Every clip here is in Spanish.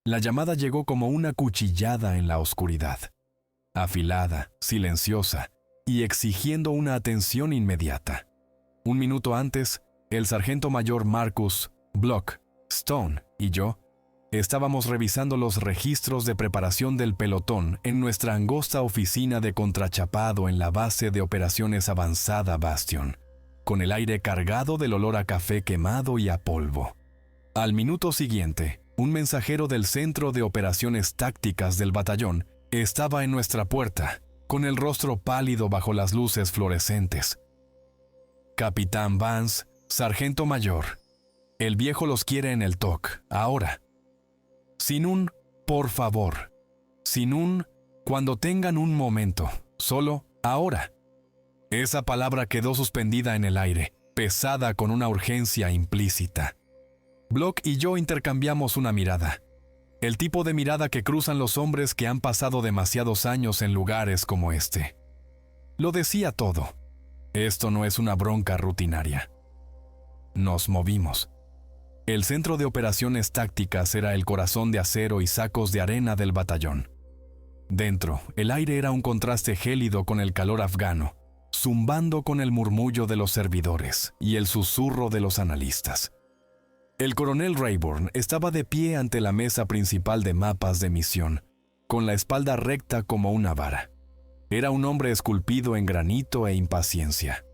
La llamada llegó como una cuchillada en la oscuridad, afilada, silenciosa y exigiendo una atención inmediata. Un minuto antes, el sargento mayor Marcus, Block, Stone y yo estábamos revisando los registros de preparación del pelotón en nuestra angosta oficina de contrachapado en la base de operaciones avanzada Bastion, con el aire cargado del olor a café quemado y a polvo. Al minuto siguiente, un mensajero del Centro de Operaciones Tácticas del batallón estaba en nuestra puerta, con el rostro pálido bajo las luces fluorescentes. Capitán Vance, sargento mayor, el viejo los quiere en el TOC, ahora. Sin un por favor, sin un cuando tengan un momento, solo ahora. Esa palabra quedó suspendida en el aire, pesada con una urgencia implícita. Block y yo intercambiamos una mirada. El tipo de mirada que cruzan los hombres que han pasado demasiados años en lugares como este. Lo decía todo. Esto no es una bronca rutinaria. Nos movimos. El centro de operaciones tácticas era el corazón de acero y sacos de arena del batallón. Dentro, el aire era un contraste gélido con el calor afgano, zumbando con el murmullo de los servidores y el susurro de los analistas. El coronel Rayburn estaba de pie ante la mesa principal de mapas de misión, con la espalda recta como una vara. Era un hombre esculpido en granito e impaciencia.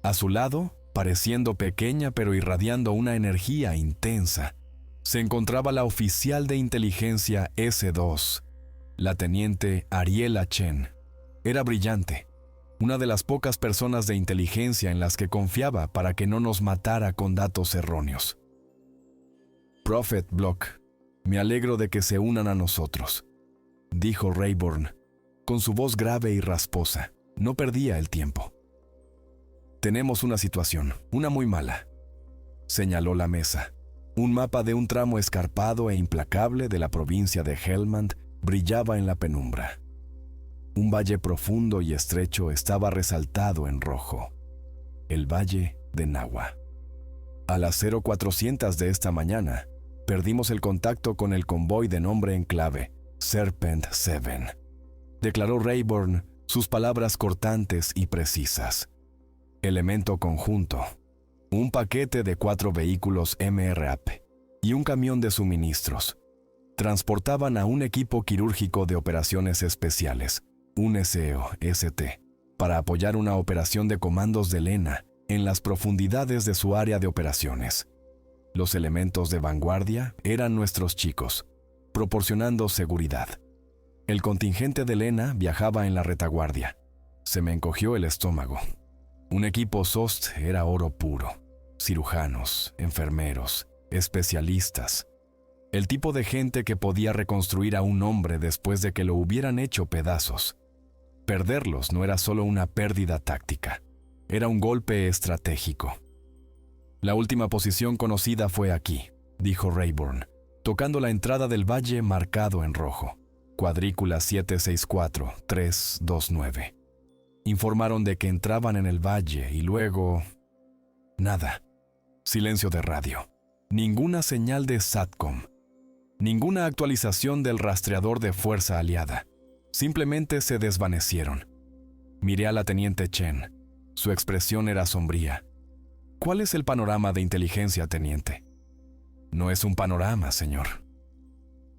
A su lado, pareciendo pequeña pero irradiando una energía intensa, se encontraba la oficial de inteligencia S2, la teniente Ariela Chen. Era brillante, una de las pocas personas de inteligencia en las que confiaba para que no nos matara con datos erróneos. Prophet Block, me alegro de que se unan a nosotros, dijo Rayburn, con su voz grave y rasposa. No perdía el tiempo. Tenemos una situación, una muy mala, señaló la mesa. Un mapa de un tramo escarpado e implacable de la provincia de Helmand brillaba en la penumbra. Un valle profundo y estrecho estaba resaltado en rojo. El valle de Nahua. A las 0400 de esta mañana, perdimos el contacto con el convoy de nombre en clave, Serpent 7, declaró Rayburn, sus palabras cortantes y precisas. Elemento conjunto, un paquete de 4 vehículos MRAP y un camión de suministros. Transportaban a un equipo quirúrgico de operaciones especiales, un SEO-ST, para apoyar una operación de comandos de Lena en las profundidades de su área de operaciones. Los elementos de vanguardia eran nuestros chicos, proporcionando seguridad. El contingente de Lena viajaba en la retaguardia. Se me encogió el estómago. Un equipo SOST era oro puro. Cirujanos, enfermeros, especialistas. El tipo de gente que podía reconstruir a un hombre después de que lo hubieran hecho pedazos. Perderlos no era solo una pérdida táctica, era un golpe estratégico. La última posición conocida fue aquí, dijo Rayburn, tocando la entrada del valle marcado en rojo. Cuadrícula 764-329. Informaron de que entraban en el valle y luego... Nada. Silencio de radio. Ninguna señal de SATCOM. Ninguna actualización del rastreador de fuerza aliada. Simplemente se desvanecieron. Miré a la teniente Chen. Su expresión era sombría. ¿Cuál es el panorama de inteligencia, teniente? No es un panorama, señor.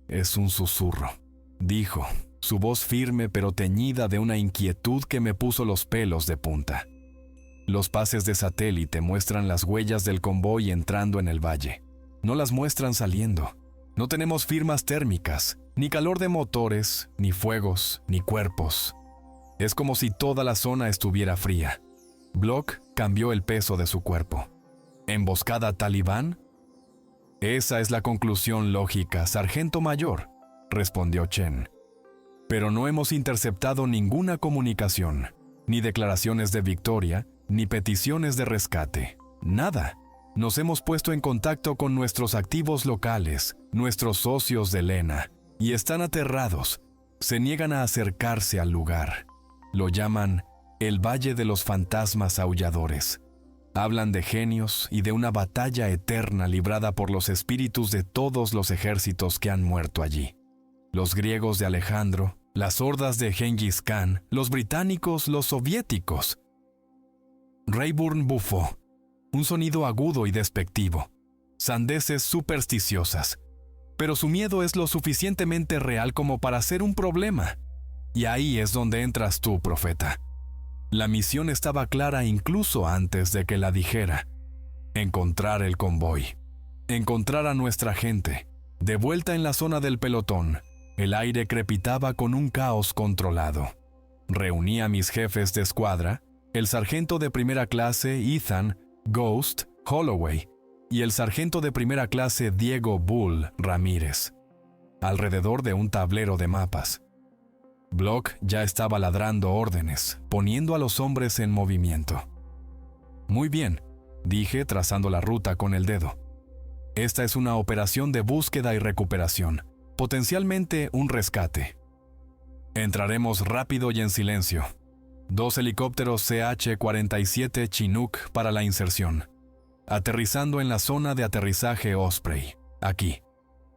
Es un susurro, dijo, su voz firme pero teñida de una inquietud que me puso los pelos de punta. Los pases de satélite muestran las huellas del convoy entrando en el valle. No las muestran saliendo. No tenemos firmas térmicas, ni calor de motores, ni fuegos, ni cuerpos. Es como si toda la zona estuviera fría. Block cambió el peso de su cuerpo. ¿Emboscada talibán? Esa es la conclusión lógica, sargento mayor, respondió Chen. Pero no hemos interceptado ninguna comunicación, ni declaraciones de victoria, ni peticiones de rescate. Nada. Nos hemos puesto en contacto con nuestros activos locales, nuestros socios de Lena, y están aterrados. Se niegan a acercarse al lugar. Lo llaman el Valle de los Fantasmas Aulladores. Hablan de genios y de una batalla eterna librada por los espíritus de todos los ejércitos que han muerto allí. Los griegos de Alejandro, las hordas de Gengis Khan, los británicos, los soviéticos. Rayburn bufó, un sonido agudo y despectivo, sandeces supersticiosas. Pero su miedo es lo suficientemente real como para ser un problema. Y ahí es donde entras tú, profeta. La misión estaba clara incluso antes de que la dijera. Encontrar el convoy. Encontrar a nuestra gente. De vuelta en la zona del pelotón, el aire crepitaba con un caos controlado. Reuní a mis jefes de escuadra, el sargento de primera clase Ethan Ghost Holloway y el sargento de primera clase Diego Bull Ramírez, alrededor de un tablero de mapas. Block ya estaba ladrando órdenes, poniendo a los hombres en movimiento. Muy bien, dije trazando la ruta con el dedo. Esta es una operación de búsqueda y recuperación, potencialmente un rescate. Entraremos rápido y en silencio. 2 helicópteros CH-47 Chinook para la inserción. Aterrizando en la zona de aterrizaje Osprey, aquí.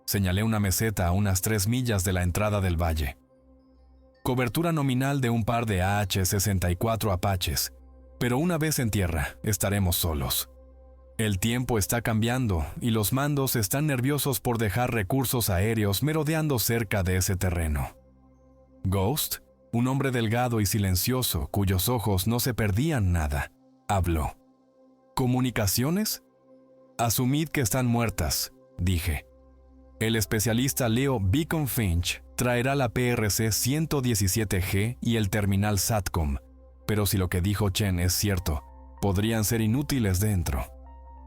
Señalé una meseta a unas 3 millas de la entrada del valle. Cobertura nominal de un par de AH-64 Apaches, pero una vez en tierra, estaremos solos. El tiempo está cambiando y los mandos están nerviosos por dejar recursos aéreos merodeando cerca de ese terreno. Ghost, un hombre delgado y silencioso cuyos ojos no se perdían nada, habló. ¿Comunicaciones? Asumid que están muertas, dije. El especialista Leo Beacon Finch traerá la PRC-117G y el terminal SATCOM, pero si lo que dijo Chen es cierto, podrían ser inútiles dentro.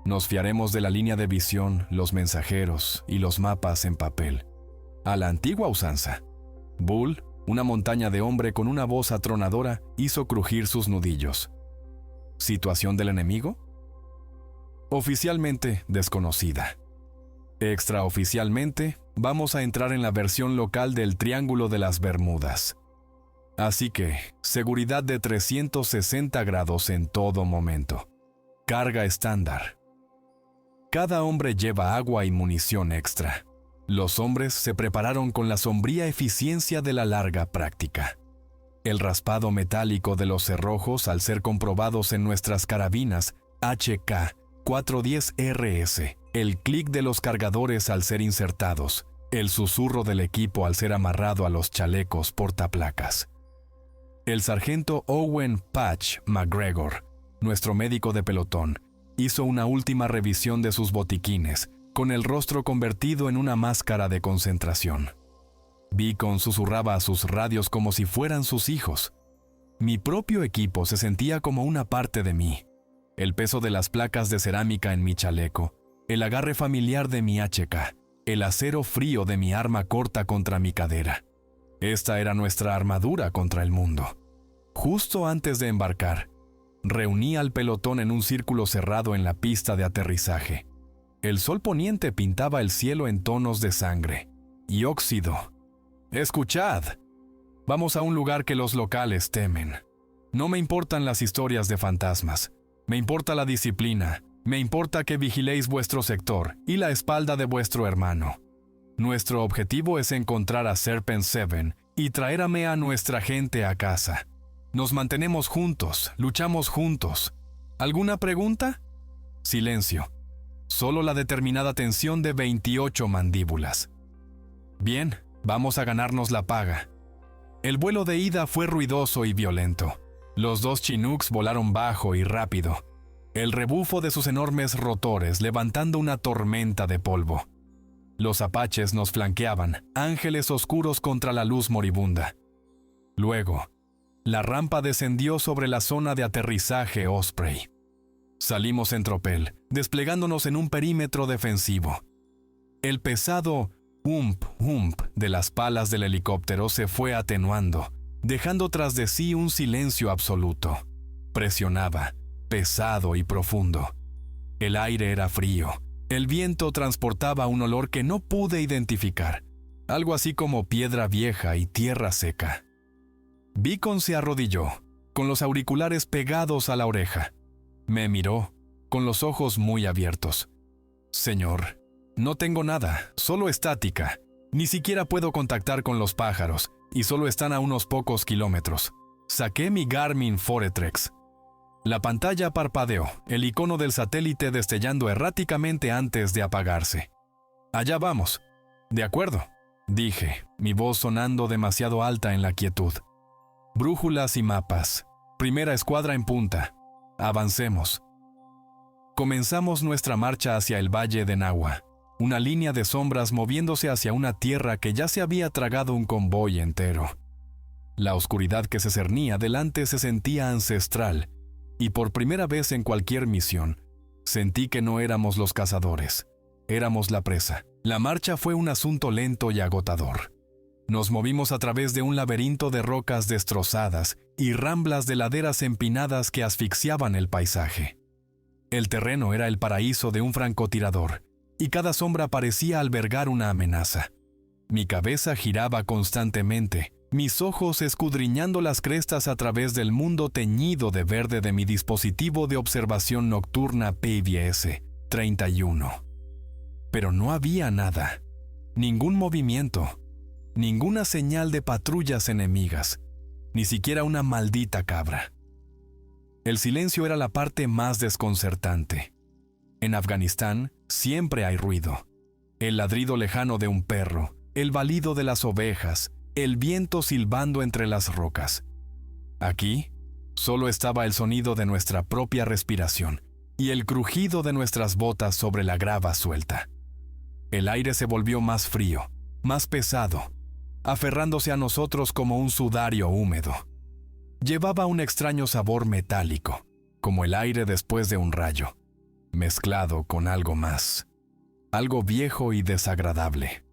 Nos fiaremos de la línea de visión, los mensajeros y los mapas en papel. A la antigua usanza. Bull, una montaña de hombre con una voz atronadora, hizo crujir sus nudillos. ¿Situación del enemigo? Oficialmente desconocida. Extraoficialmente, vamos a entrar en la versión local del Triángulo de las Bermudas. Así que, seguridad de 360 grados en todo momento. Carga estándar. Cada hombre lleva agua y munición extra. Los hombres se prepararon con la sombría eficiencia de la larga práctica. El raspado metálico de los cerrojos al ser comprobados en nuestras carabinas HK-410RS, el clic de los cargadores al ser insertados, el susurro del equipo al ser amarrado a los chalecos portaplacas. El sargento Owen Patch McGregor, nuestro médico de pelotón, hizo una última revisión de sus botiquines, con el rostro convertido en una máscara de concentración. Beacon susurraba a sus radios como si fueran sus hijos. Mi propio equipo se sentía como una parte de mí. El peso de las placas de cerámica en mi chaleco, el agarre familiar de mi HK, el acero frío de mi arma corta contra mi cadera. Esta era nuestra armadura contra el mundo. Justo antes de embarcar, reuní al pelotón en un círculo cerrado en la pista de aterrizaje. El sol poniente pintaba el cielo en tonos de sangre y óxido. ¡Escuchad! Vamos a un lugar que los locales temen. No me importan las historias de fantasmas. Me importa la disciplina. Me importa que vigiléis vuestro sector y la espalda de vuestro hermano. Nuestro objetivo es encontrar a Serpent 7 y traer a nuestra gente a casa. Nos mantenemos juntos, luchamos juntos. ¿Alguna pregunta? Silencio. Solo la determinada tensión de 28 mandíbulas. Bien, vamos a ganarnos la paga. El vuelo de ida fue ruidoso y violento. Los 2 Chinooks volaron bajo y rápido, el rebufo de sus enormes rotores levantando una tormenta de polvo. Los apaches nos flanqueaban, ángeles oscuros contra la luz moribunda. Luego, la rampa descendió sobre la zona de aterrizaje Osprey. Salimos en tropel, desplegándonos en un perímetro defensivo. El pesado hump de las palas del helicóptero se fue atenuando, dejando tras de sí un silencio absoluto. Presionaba, pesado y profundo. El aire era frío. El viento transportaba un olor que no pude identificar, algo así como piedra vieja y tierra seca. Beacon se arrodilló, con los auriculares pegados a la oreja. Me miró, con los ojos muy abiertos. «Señor, no tengo nada, solo estática. Ni siquiera puedo contactar con los pájaros, y solo están a unos pocos kilómetros». Saqué mi Garmin Foretrex. La pantalla parpadeó, el icono del satélite destellando erráticamente antes de apagarse. «Allá vamos». «De acuerdo», dije, mi voz sonando demasiado alta en la quietud. «Brújulas y mapas. Primera escuadra en punta. Avancemos». Comenzamos nuestra marcha hacia el valle de Nahua, una línea de sombras moviéndose hacia una tierra que ya se había tragado un convoy entero. La oscuridad que se cernía delante se sentía ancestral, y por primera vez en cualquier misión, sentí que no éramos los cazadores, éramos la presa. La marcha fue un asunto lento y agotador. Nos movimos a través de un laberinto de rocas destrozadas y ramblas de laderas empinadas que asfixiaban el paisaje. El terreno era el paraíso de un francotirador, y cada sombra parecía albergar una amenaza. Mi cabeza giraba constantemente, mis ojos escudriñando las crestas a través del mundo teñido de verde de mi dispositivo de observación nocturna PBS 31. Pero no había nada, ningún movimiento, ninguna señal de patrullas enemigas, ni siquiera una maldita cabra. El silencio era la parte más desconcertante. En Afganistán siempre hay ruido. El ladrido lejano de un perro, el balido de las ovejas, el viento silbando entre las rocas. Aquí solo estaba el sonido de nuestra propia respiración y el crujido de nuestras botas sobre la grava suelta. El aire se volvió más frío, más pesado, aferrándose a nosotros como un sudario húmedo. Llevaba un extraño sabor metálico, como el aire después de un rayo, mezclado con algo más, algo viejo y desagradable.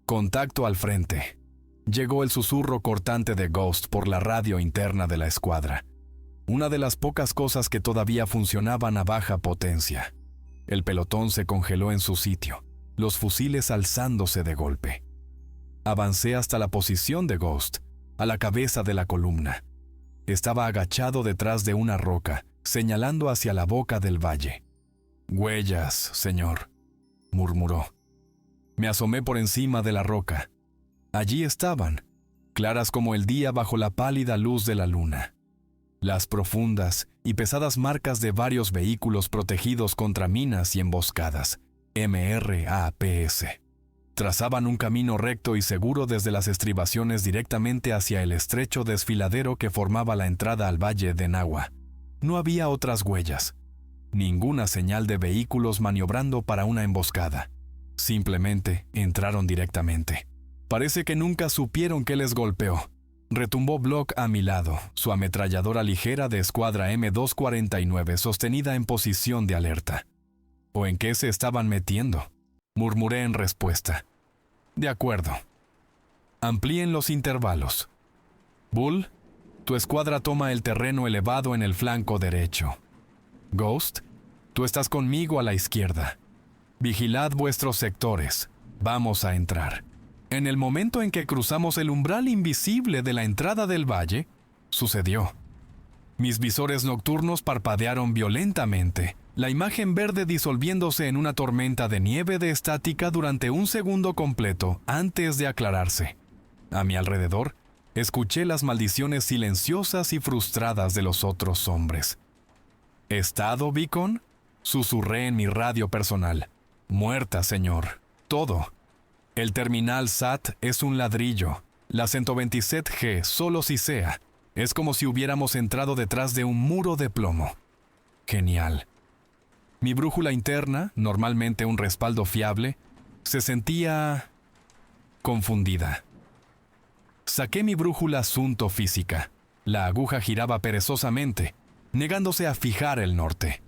«Contacto al frente», llegó el susurro cortante de Ghost por la radio interna de la escuadra, una de las pocas cosas que todavía funcionaban a baja potencia. El pelotón se congeló en su sitio, los fusiles alzándose de golpe. Avancé hasta la posición de Ghost, a la cabeza de la columna. Estaba agachado detrás de una roca, señalando hacia la boca del valle. «Huellas, señor», murmuró. Me asomé por encima de la roca. Allí estaban, claras como el día bajo la pálida luz de la luna. Las profundas y pesadas marcas de varios vehículos protegidos contra minas y emboscadas, MRAPS. Trazaban un camino recto y seguro desde las estribaciones directamente hacia el estrecho desfiladero que formaba la entrada al valle de Nahua. No había otras huellas, ninguna señal de vehículos maniobrando para una emboscada. Simplemente entraron directamente. Parece que nunca supieron qué les golpeó. Retumbó Block a mi lado, su ametralladora ligera de escuadra M249 sostenida en posición de alerta. ¿O en qué se estaban metiendo?, murmuré en respuesta. «De acuerdo. Amplíen los intervalos. Bull, tu escuadra toma el terreno elevado en el flanco derecho. Ghost, tú estás conmigo a la izquierda. Vigilad vuestros sectores. Vamos a entrar». En el momento en que cruzamos el umbral invisible de la entrada del valle, sucedió. Mis visores nocturnos parpadearon violentamente, la imagen verde disolviéndose en una tormenta de nieve de estática durante un segundo completo antes de aclararse. A mi alrededor, escuché las maldiciones silenciosas y frustradas de los otros hombres. «¿Estado, Beacon?», susurré en mi radio personal. «Muerta, señor. Todo. El terminal SAT es un ladrillo. La 127G solo si sea. Es como si hubiéramos entrado detrás de un muro de plomo». Genial. Mi brújula interna, normalmente un respaldo fiable, se sentía confundida. Saqué mi brújula Sunto física. La aguja giraba perezosamente, negándose a fijar el norte.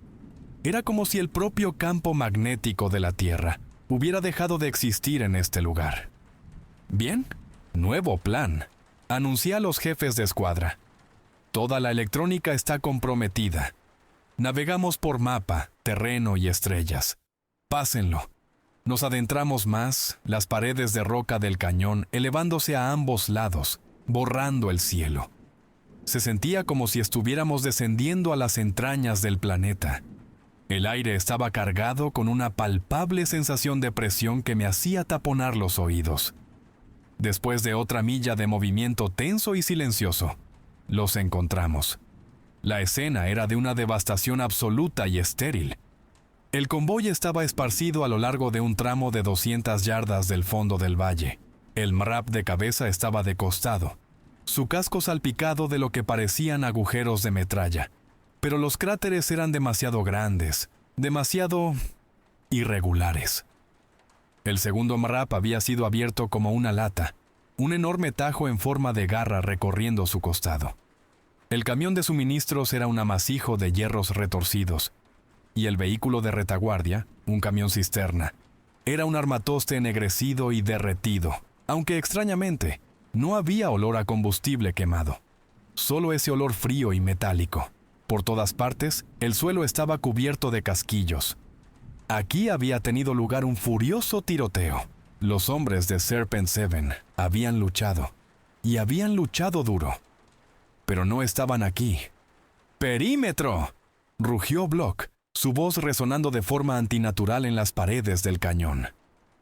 Era como si el propio campo magnético de la Tierra hubiera dejado de existir en este lugar. «Bien, nuevo plan», anuncié a los jefes de escuadra. «Toda la electrónica está comprometida. Navegamos por mapa, terreno y estrellas. Pásenlo». Nos adentramos más, las paredes de roca del cañón elevándose a ambos lados, borrando el cielo. Se sentía como si estuviéramos descendiendo a las entrañas del planeta. El aire estaba cargado con una palpable sensación de presión que me hacía taponar los oídos. Después de otra milla de movimiento tenso y silencioso, los encontramos. La escena era de una devastación absoluta y estéril. El convoy estaba esparcido a lo largo de un tramo de 200 yardas del fondo del valle. El MRAP de cabeza estaba de costado, su casco salpicado de lo que parecían agujeros de metralla. Pero los cráteres eran demasiado grandes, demasiado irregulares. El segundo MRAP había sido abierto como una lata, un enorme tajo en forma de garra recorriendo su costado. El camión de suministros era un amasijo de hierros retorcidos, y el vehículo de retaguardia, un camión cisterna, era un armatoste ennegrecido y derretido, aunque extrañamente, no había olor a combustible quemado, solo ese olor frío y metálico. Por todas partes, el suelo estaba cubierto de casquillos. Aquí había tenido lugar un furioso tiroteo. Los hombres de Serpent Seven habían luchado, y habían luchado duro. Pero no estaban aquí. ¡Perímetro!, rugió Block, su voz resonando de forma antinatural en las paredes del cañón.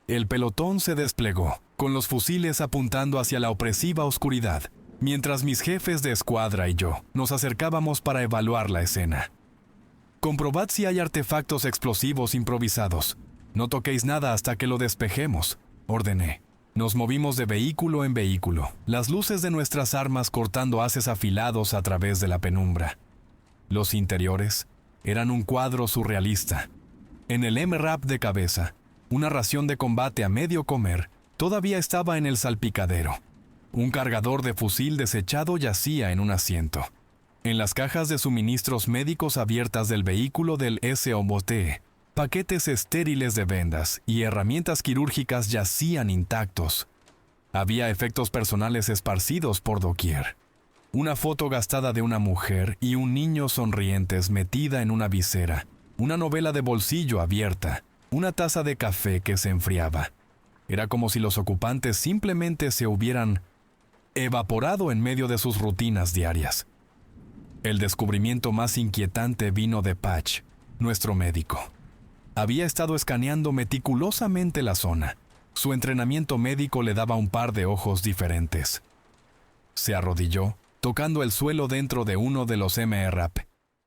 El pelotón se desplegó, con los fusiles apuntando hacia la opresiva oscuridad, mientras mis jefes de escuadra y yo nos acercábamos para evaluar la escena. Comprobad si hay artefactos explosivos improvisados. No toquéis nada hasta que lo despejemos, ordené. Nos movimos de vehículo en vehículo, las luces de nuestras armas cortando haces afilados a través de la penumbra. Los interiores eran un cuadro surrealista. En el MRAP de cabeza, una ración de combate a medio comer todavía estaba en el salpicadero. Un cargador de fusil desechado yacía en un asiento. En las cajas de suministros médicos abiertas del vehículo del SOBT, paquetes estériles de vendas y herramientas quirúrgicas yacían intactos. Había efectos personales esparcidos por doquier. Una foto gastada de una mujer y un niño sonrientes metida en una visera, una novela de bolsillo abierta, una taza de café que se enfriaba. Era como si los ocupantes simplemente se hubieran evaporado en medio de sus rutinas diarias. El descubrimiento más inquietante vino de Patch, nuestro médico. Había estado escaneando meticulosamente la zona. Su entrenamiento médico le daba un par de ojos diferentes. Se arrodilló, tocando el suelo dentro de uno de los MRAP.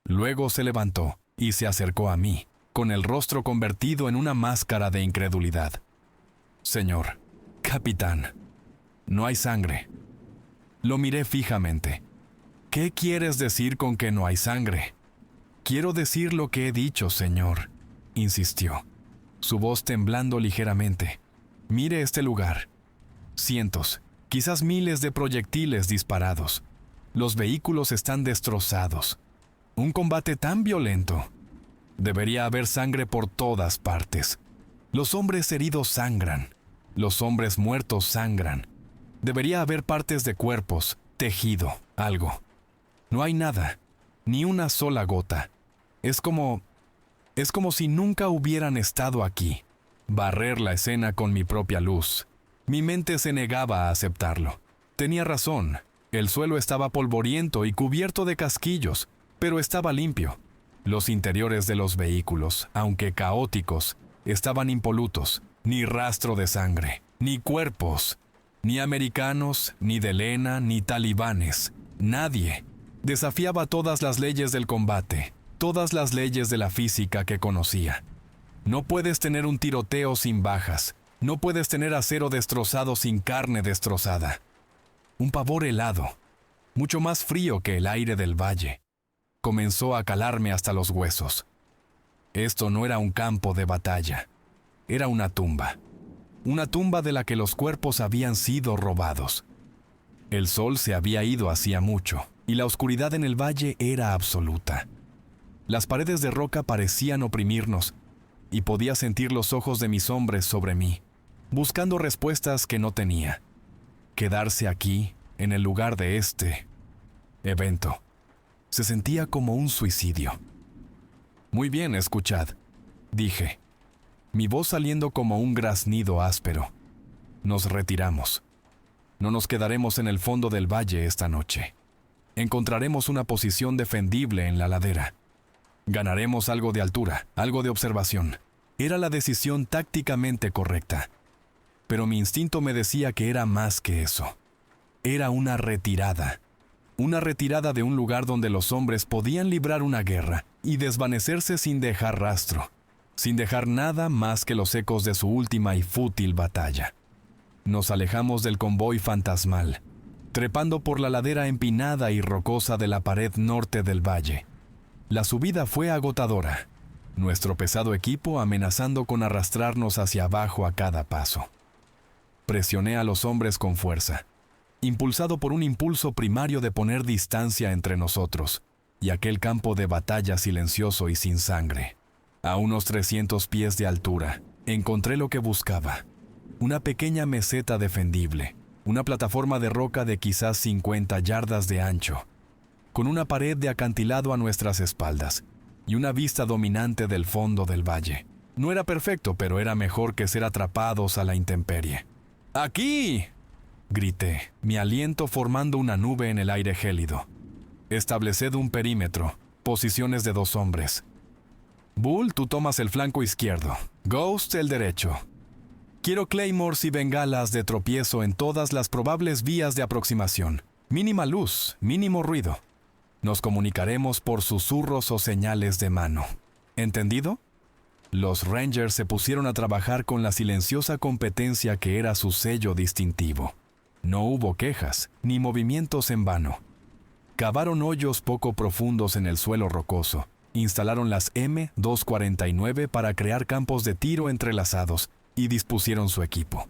Luego se levantó y se acercó a mí, con el rostro convertido en una máscara de incredulidad. Señor, capitán, no hay sangre. Lo miré fijamente. ¿Qué quieres decir con que no hay sangre? Quiero decir lo que he dicho, señor, insistió, su voz temblando ligeramente. Mire este lugar. Cientos, quizás miles de proyectiles disparados. Los vehículos están destrozados. Un combate tan violento. Debería haber sangre por todas partes. Los hombres heridos sangran. Los hombres muertos sangran. Debería haber partes de cuerpos, tejido, algo. No hay nada, ni una sola gota. Es como si nunca hubieran estado aquí. Barrer la escena con mi propia luz. Mi mente se negaba a aceptarlo. Tenía razón. El suelo estaba polvoriento y cubierto de casquillos, pero estaba limpio. Los interiores de los vehículos, aunque caóticos, estaban impolutos. Ni rastro de sangre, ni cuerpos, ni americanos, ni de Lena, ni talibanes. Nadie. Desafiaba todas las leyes del combate, todas las leyes de la física que conocía. No puedes tener un tiroteo sin bajas. No puedes tener acero destrozado sin carne destrozada. Un pavor helado, mucho más frío que el aire del valle, comenzó a calarme hasta los huesos. Esto no era un campo de batalla. Era una tumba de la que los cuerpos habían sido robados. El sol se había ido hacía mucho, y la oscuridad en el valle era absoluta. Las paredes de roca parecían oprimirnos, y podía sentir los ojos de mis hombres sobre mí, buscando respuestas que no tenía. Quedarse aquí, en el lugar de este evento, se sentía como un suicidio. Muy bien, escuchad, dije, mi voz saliendo como un graznido áspero. Nos retiramos. No nos quedaremos en el fondo del valle esta noche. Encontraremos una posición defendible en la ladera. Ganaremos algo de altura, algo de observación. Era la decisión tácticamente correcta. Pero mi instinto me decía que era más que eso. Era una retirada. Una retirada de un lugar donde los hombres podían librar una guerra y desvanecerse sin dejar rastro, sin dejar nada más que los ecos de su última y fútil batalla. Nos alejamos del convoy fantasmal, trepando por la ladera empinada y rocosa de la pared norte del valle. La subida fue agotadora, nuestro pesado equipo amenazando con arrastrarnos hacia abajo a cada paso. Presioné a los hombres con fuerza, impulsado por un impulso primario de poner distancia entre nosotros y aquel campo de batalla silencioso y sin sangre. A unos 300 pies de altura, encontré lo que buscaba. Una pequeña meseta defendible, una plataforma de roca de quizás 50 yardas de ancho, con una pared de acantilado a nuestras espaldas y una vista dominante del fondo del valle. No era perfecto, pero era mejor que ser atrapados a la intemperie. ¡Aquí!, grité, mi aliento formando una nube en el aire gélido. Estableced un perímetro, posiciones de 2 hombres. Bull, tú tomas el flanco izquierdo, Ghost el derecho. Quiero claymores y bengalas de tropiezo en todas las probables vías de aproximación. Mínima luz, mínimo ruido. Nos comunicaremos por susurros o señales de mano. ¿Entendido? Los Rangers se pusieron a trabajar con la silenciosa competencia que era su sello distintivo. No hubo quejas, ni movimientos en vano. Cavaron hoyos poco profundos en el suelo rocoso, instalaron las M249 para crear campos de tiro entrelazados y dispusieron su equipo.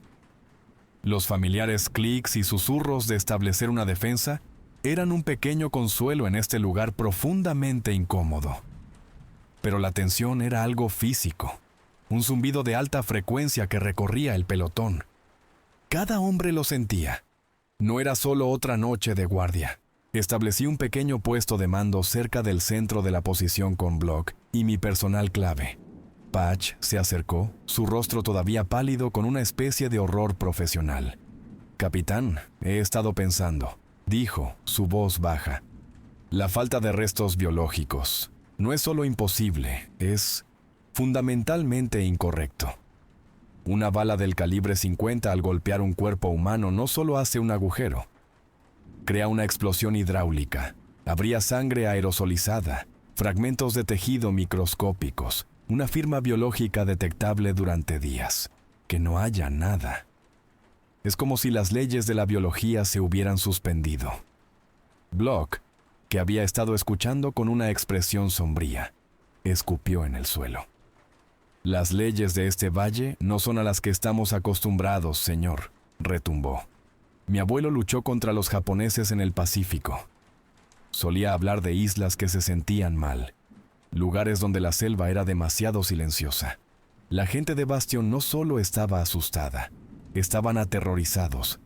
Los familiares clics y susurros de establecer una defensa eran un pequeño consuelo en este lugar profundamente incómodo. Pero la tensión era algo físico, un zumbido de alta frecuencia que recorría el pelotón. Cada hombre lo sentía. No era solo otra noche de guardia. Establecí un pequeño puesto de mando cerca del centro de la posición con Block y mi personal clave. Patch se acercó, su rostro todavía pálido con una especie de horror profesional. «Capitán, he estado pensando», dijo, su voz baja. «La falta de restos biológicos no es solo imposible, es fundamentalmente incorrecto. Una bala del calibre 50 al golpear un cuerpo humano no solo hace un agujero, crea una explosión hidráulica, habría sangre aerosolizada, fragmentos de tejido microscópicos, una firma biológica detectable durante días. Que no haya nada. Es como si las leyes de la biología se hubieran suspendido». Block, que había estado escuchando con una expresión sombría, escupió en el suelo. «Las leyes de este valle no son a las que estamos acostumbrados, señor», retumbó. «Mi abuelo luchó contra los japoneses en el Pacífico. Solía hablar de islas que se sentían mal, lugares donde la selva era demasiado silenciosa. La gente de Bastion no solo estaba asustada, estaban aterrorizados.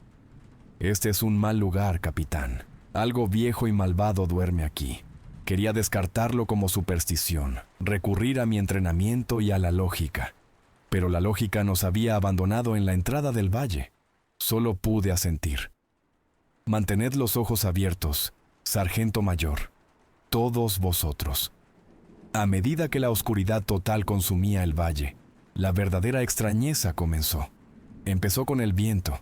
Este es un mal lugar, capitán. Algo viejo y malvado duerme aquí. Quería descartarlo como superstición, recurrir a mi entrenamiento y a la lógica. Pero la lógica nos había abandonado en la entrada del valle. Solo pude asentir. Mantened los ojos abiertos, sargento mayor, todos vosotros». A medida que la oscuridad total consumía el valle, la verdadera extrañeza comenzó. Empezó con el viento.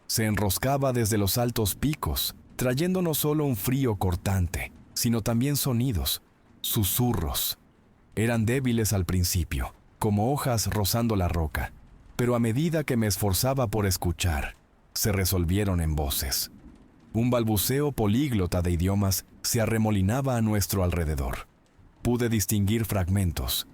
Se enroscaba desde los altos picos, trayendo no solo un frío cortante, sino también sonidos, susurros. Eran débiles al principio, como hojas rozando la roca, pero a medida que me esforzaba por escuchar, se resolvieron en voces. Un balbuceo políglota de idiomas se arremolinaba a nuestro alrededor. Pude distinguir fragmentos,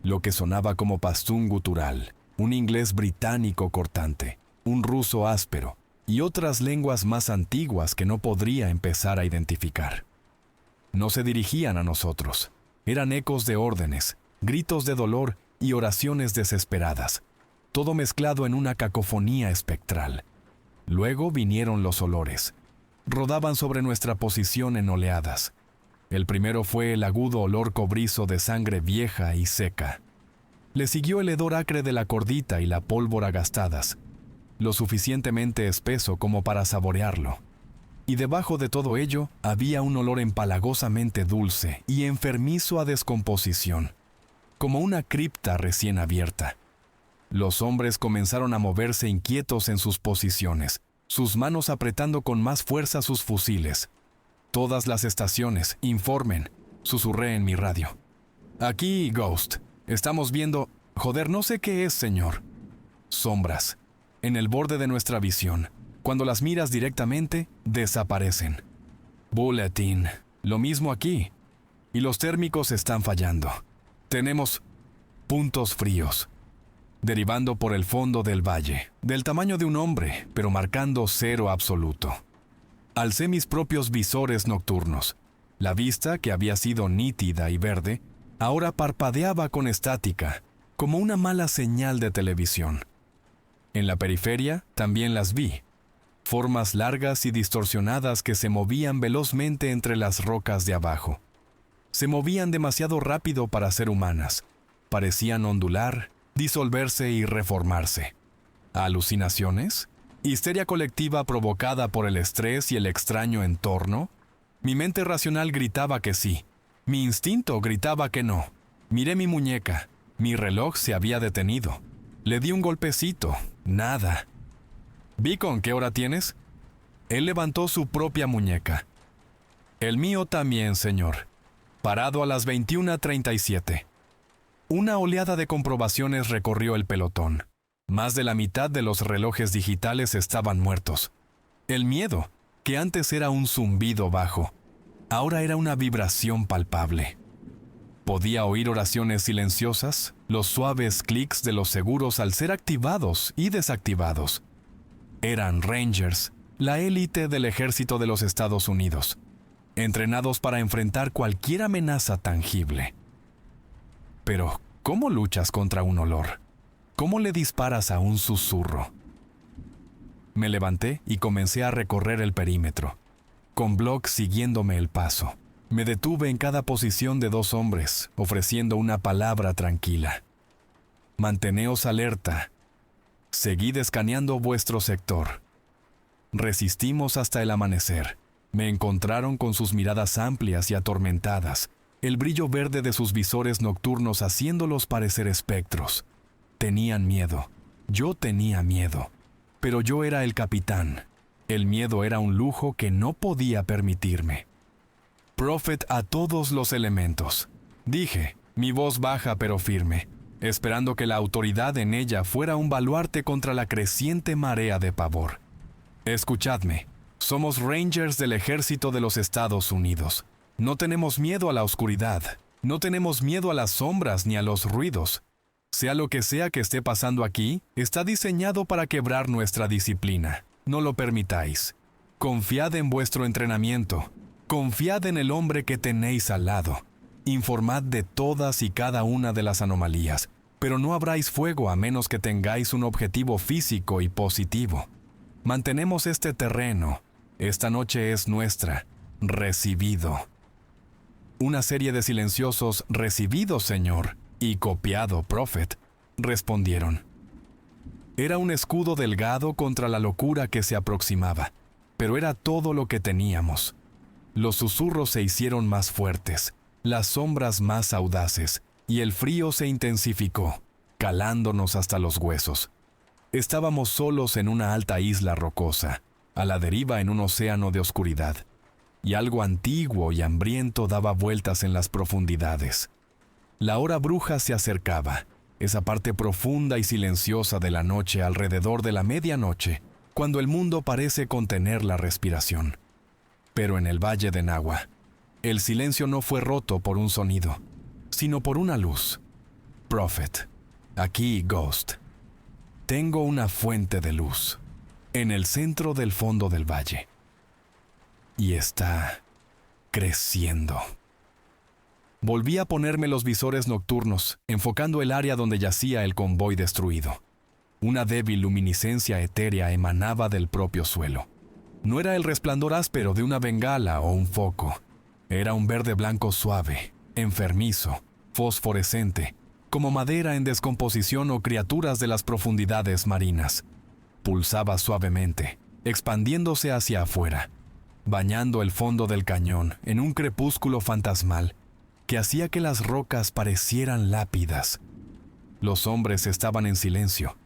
lo que sonaba como pastún gutural, un inglés británico cortante, un ruso áspero y otras lenguas más antiguas que no podría empezar a identificar. No se dirigían a nosotros, eran ecos de órdenes, gritos de dolor y oraciones desesperadas, todo mezclado en una cacofonía espectral. Luego vinieron los olores. Rodaban sobre nuestra posición en oleadas. El primero fue el agudo olor cobrizo de sangre vieja y seca. Le siguió el hedor acre de la cordita y la pólvora gastadas, lo suficientemente espeso como para saborearlo. y debajo de todo ello había un olor empalagosamente dulce y enfermizo a descomposición, como una cripta recién abierta. Los hombres comenzaron a moverse inquietos en sus posiciones, sus manos apretando con más fuerza sus fusiles. Todas las estaciones, informen, susurré en mi radio. Aquí, Ghost, estamos viendo... Joder, no sé qué es, señor. Sombras, en el borde de nuestra visión. Cuando las miras directamente, desaparecen. Bulletin, lo mismo aquí. Y los térmicos están fallando. Tenemos puntos fríos, derivando por el fondo del valle, del tamaño de un hombre, pero marcando cero absoluto. Alcé mis propios visores nocturnos. La vista, que había sido nítida y verde, ahora parpadeaba con estática, como una mala señal de televisión. En la periferia también las vi, formas largas y distorsionadas que se movían velozmente entre las rocas de abajo. Se movían demasiado rápido para ser humanas, parecían ondular, disolverse y reformarse. ¿Alucinaciones? ¿Histeria colectiva provocada por el estrés y el extraño entorno? Mi mente racional gritaba que sí. Mi instinto gritaba que no. Miré mi muñeca. Mi reloj se había detenido. Le di un golpecito. Nada. «Beacon, ¿qué hora tienes?» Él levantó su propia muñeca. «El mío también, señor. Parado a las 21:37. Una oleada de comprobaciones recorrió el pelotón. Más de la mitad de los relojes digitales estaban muertos. El miedo, que antes era un zumbido bajo, ahora era una vibración palpable. Podía oír oraciones silenciosas, los suaves clics de los seguros al ser activados y desactivados. Eran Rangers, la élite del ejército de los Estados Unidos, entrenados para enfrentar cualquier amenaza tangible. Pero, ¿cómo luchas contra un olor? ¿Cómo le disparas a un susurro? Me levanté y comencé a recorrer el perímetro, con Block siguiéndome el paso. Me detuve en cada posición de dos hombres, ofreciendo una palabra tranquila. Manteneos alerta. Seguid escaneando vuestro sector. Resistimos hasta el amanecer. Me encontraron con sus miradas amplias y atormentadas, el brillo verde de sus visores nocturnos haciéndolos parecer espectros. Tenían miedo. Yo tenía miedo. Pero yo era el capitán. El miedo era un lujo que no podía permitirme. Prophet a todos los elementos, dije, mi voz baja pero firme, esperando que la autoridad en ella fuera un baluarte contra la creciente marea de pavor. Escuchadme, somos Rangers del ejército de los Estados Unidos. No tenemos miedo a la oscuridad, no tenemos miedo a las sombras ni a los ruidos. Sea lo que sea que esté pasando aquí, está diseñado para quebrar nuestra disciplina. No lo permitáis. Confiad en vuestro entrenamiento. Confiad en el hombre que tenéis al lado. Informad de todas y cada una de las anomalías, pero no abráis fuego a menos que tengáis un objetivo físico y positivo. Mantenemos este terreno. Esta noche es nuestra. Recibido. Una serie de silenciosos «Recibido, señor», y «Copiado, Prophet», respondieron. Era un escudo delgado contra la locura que se aproximaba, pero era todo lo que teníamos. Los susurros se hicieron más fuertes, las sombras más audaces, y el frío se intensificó, calándonos hasta los huesos. Estábamos solos en una alta isla rocosa, a la deriva en un océano de oscuridad, y algo antiguo y hambriento daba vueltas en las profundidades. La hora bruja se acercaba, esa parte profunda y silenciosa de la noche alrededor de la medianoche, cuando el mundo parece contener la respiración. Pero en el valle de Nahua, el silencio no fue roto por un sonido, sino por una luz. Prophet, aquí Ghost. Tengo una fuente de luz, en el centro del fondo del valle. Y está creciendo. Volví a ponerme los visores nocturnos, enfocando el área donde yacía el convoy destruido. Una débil luminiscencia etérea emanaba del propio suelo. No era el resplandor áspero de una bengala o un foco. Era un verde blanco suave, enfermizo, fosforescente, como madera en descomposición o criaturas de las profundidades marinas. Pulsaba suavemente, expandiéndose hacia afuera. bañando el fondo del cañón en un crepúsculo fantasmal que hacía que las rocas parecieran lápidas. Los hombres estaban en silencio,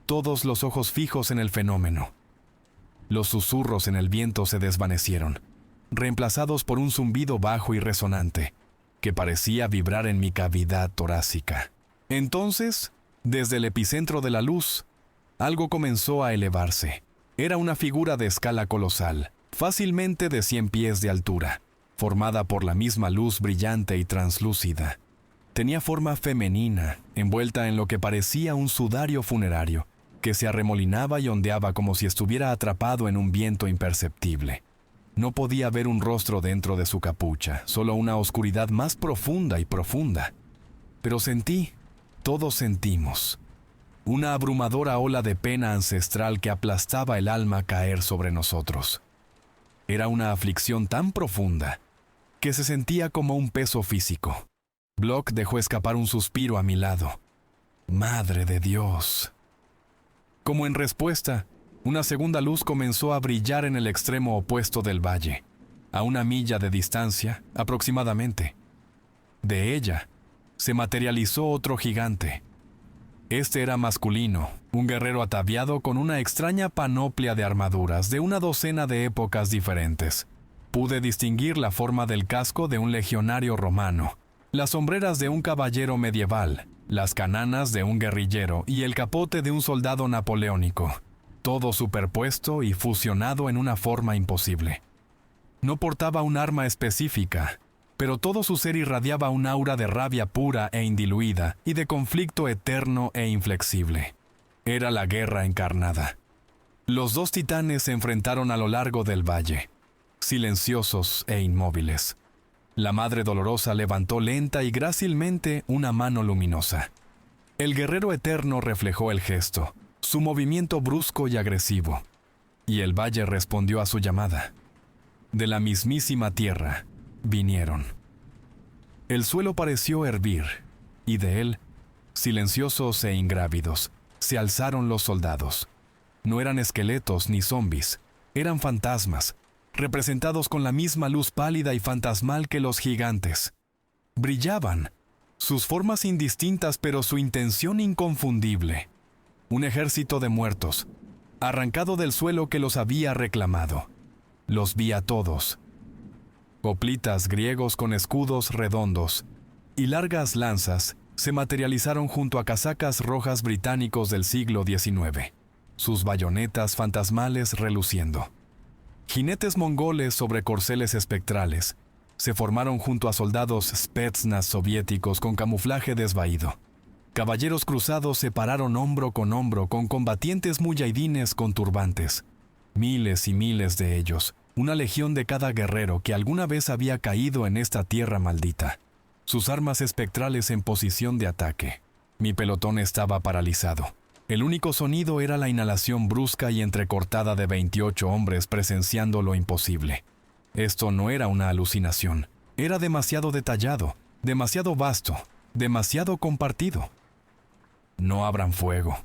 todos los ojos fijos en el fenómeno. Los susurros en el viento se desvanecieron, reemplazados por un zumbido bajo y resonante, que parecía vibrar en mi cavidad torácica. Entonces, desde el epicentro de la luz, algo comenzó a elevarse. Era una figura de escala colosal, fácilmente de 100 pies de altura, formada por la misma luz brillante y translúcida. Tenía forma femenina, envuelta en lo que parecía un sudario funerario, que se arremolinaba y ondeaba como si estuviera atrapado en un viento imperceptible. No podía ver un rostro dentro de su capucha, solo una oscuridad más profunda y profunda. Pero sentí, todos sentimos, una abrumadora ola de pena ancestral que aplastaba el alma caer sobre nosotros. Era una aflicción tan profunda que se sentía como un peso físico. Block dejó escapar un suspiro a mi lado. ¡Madre de Dios! Como en respuesta, una segunda luz comenzó a brillar en el extremo opuesto del valle, a 1 milla de distancia aproximadamente. De ella se materializó otro gigante. Este era masculino, un guerrero ataviado con una extraña panoplia de armaduras de 1 docena de épocas diferentes. Pude distinguir la forma del casco de un legionario romano, las sombreras de un caballero medieval, las cananas de un guerrillero y el capote de un soldado napoleónico, todo superpuesto y fusionado en una forma imposible. No portaba un arma específica, pero todo su ser irradiaba un aura de rabia pura e indiluida y de conflicto eterno e inflexible. Era la guerra encarnada. Los 2 titanes se enfrentaron a lo largo del valle, silenciosos e inmóviles. La Madre Dolorosa levantó lenta y grácilmente una mano luminosa. El guerrero eterno reflejó el gesto, su movimiento brusco y agresivo, y el valle respondió a su llamada. De la mismísima tierra vinieron. El suelo pareció hervir, y de él, silenciosos e ingrávidos, se alzaron los soldados. No eran esqueletos ni zombis, eran fantasmas, representados con la misma luz pálida y fantasmal que los gigantes. Brillaban, sus formas indistintas pero su intención inconfundible. Un ejército de muertos, arrancado del suelo que los había reclamado. Los vi a todos. Hoplitas griegos con escudos redondos y largas lanzas se materializaron junto a casacas rojas británicos del siglo XIX, sus bayonetas fantasmales reluciendo. Jinetes mongoles sobre corceles espectrales se formaron junto a soldados Spetsnaz soviéticos con camuflaje desvaído. Caballeros cruzados se pararon hombro con combatientes muyahidines con turbantes. Miles y miles de ellos, una legión de cada guerrero que alguna vez había caído en esta tierra maldita. Sus armas espectrales en posición de ataque. Mi pelotón estaba paralizado. El único sonido era la inhalación brusca y entrecortada de 28 hombres presenciando lo imposible. Esto no era una alucinación. Era demasiado detallado, demasiado vasto, demasiado compartido. No abran fuego.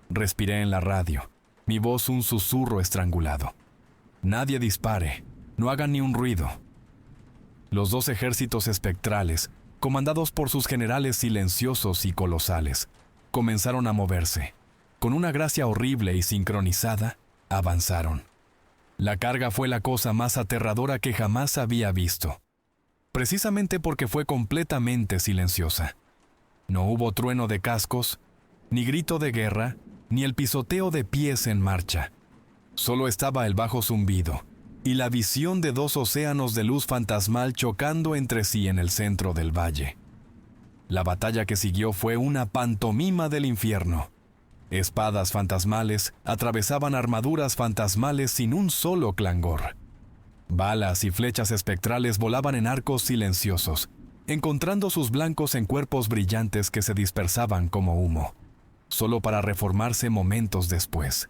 Respiré en la radio, mi voz un susurro estrangulado. Nadie dispare, no hagan ni un ruido. Los 2 ejércitos espectrales, comandados por sus generales silenciosos y colosales, comenzaron a moverse. Con una gracia horrible y sincronizada, avanzaron. La carga fue la cosa más aterradora que jamás había visto, precisamente porque fue completamente silenciosa. No hubo trueno de cascos, ni grito de guerra, ni el pisoteo de pies en marcha. Solo estaba el bajo zumbido y la visión de 2 océanos de luz fantasmal chocando entre sí en el centro del valle. La batalla que siguió fue una pantomima del infierno. Espadas fantasmales atravesaban armaduras fantasmales sin un solo clangor. Balas y flechas espectrales volaban en arcos silenciosos, encontrando sus blancos en cuerpos brillantes que se dispersaban como humo, solo para reformarse momentos después.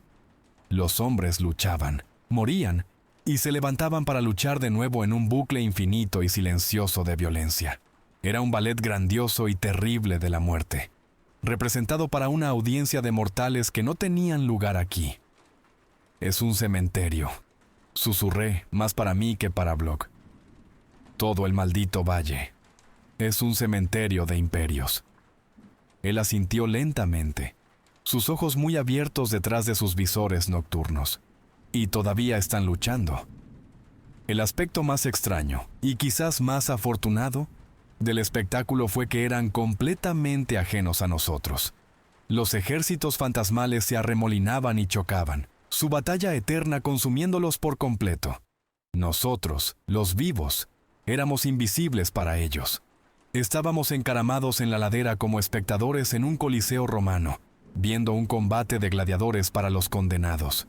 Los hombres luchaban, morían y se levantaban para luchar de nuevo en un bucle infinito y silencioso de violencia. Era un ballet grandioso y terrible de la muerte, representado para una audiencia de mortales que no tenían lugar aquí. Es un cementerio. susurré, más para mí que para Block. Todo el maldito valle. Es un cementerio de imperios. Él asintió lentamente, sus ojos muy abiertos detrás de sus visores nocturnos. Y todavía están luchando. El aspecto más extraño, y quizás más afortunado, del espectáculo fue que eran completamente ajenos a nosotros. Los ejércitos fantasmales se arremolinaban y chocaban, su batalla eterna consumiéndolos por completo. Nosotros, los vivos, éramos invisibles para ellos. Estábamos encaramados en la ladera como espectadores en un coliseo romano, viendo un combate de gladiadores para los condenados.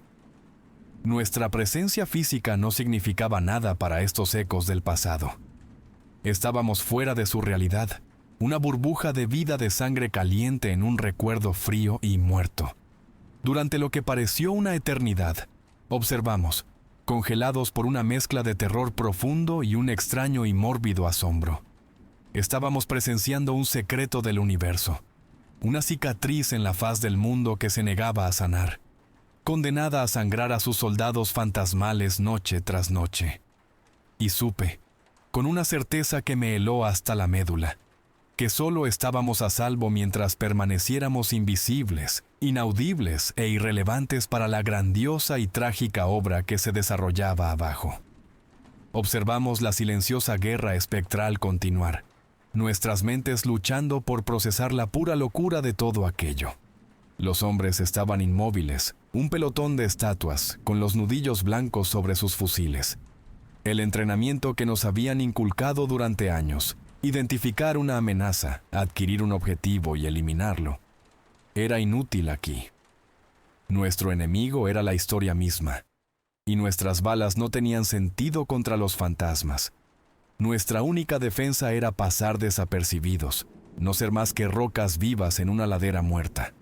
Nuestra presencia física no significaba nada para estos ecos del pasado. Estábamos fuera de su realidad, una burbuja de vida de sangre caliente en un recuerdo frío y muerto. Durante lo que pareció una eternidad, observamos, congelados por una mezcla de terror profundo y un extraño y mórbido asombro. Estábamos presenciando un secreto del universo, una cicatriz en la faz del mundo que se negaba a sanar, condenada a sangrar a sus soldados fantasmales noche tras noche. Y supe, con una certeza que me heló hasta la médula, que solo estábamos a salvo mientras permaneciéramos invisibles, inaudibles e irrelevantes para la grandiosa y trágica obra que se desarrollaba abajo. Observamos la silenciosa guerra espectral continuar, nuestras mentes luchando por procesar la pura locura de todo aquello. Los hombres estaban inmóviles, un pelotón de estatuas, con los nudillos blancos sobre sus fusiles. El entrenamiento que nos habían inculcado durante años, identificar una amenaza, adquirir un objetivo y eliminarlo, era inútil aquí. Nuestro enemigo era la historia misma, y nuestras balas no tenían sentido contra los fantasmas. Nuestra única defensa era pasar desapercibidos, no ser más que rocas vivas en una ladera muerta.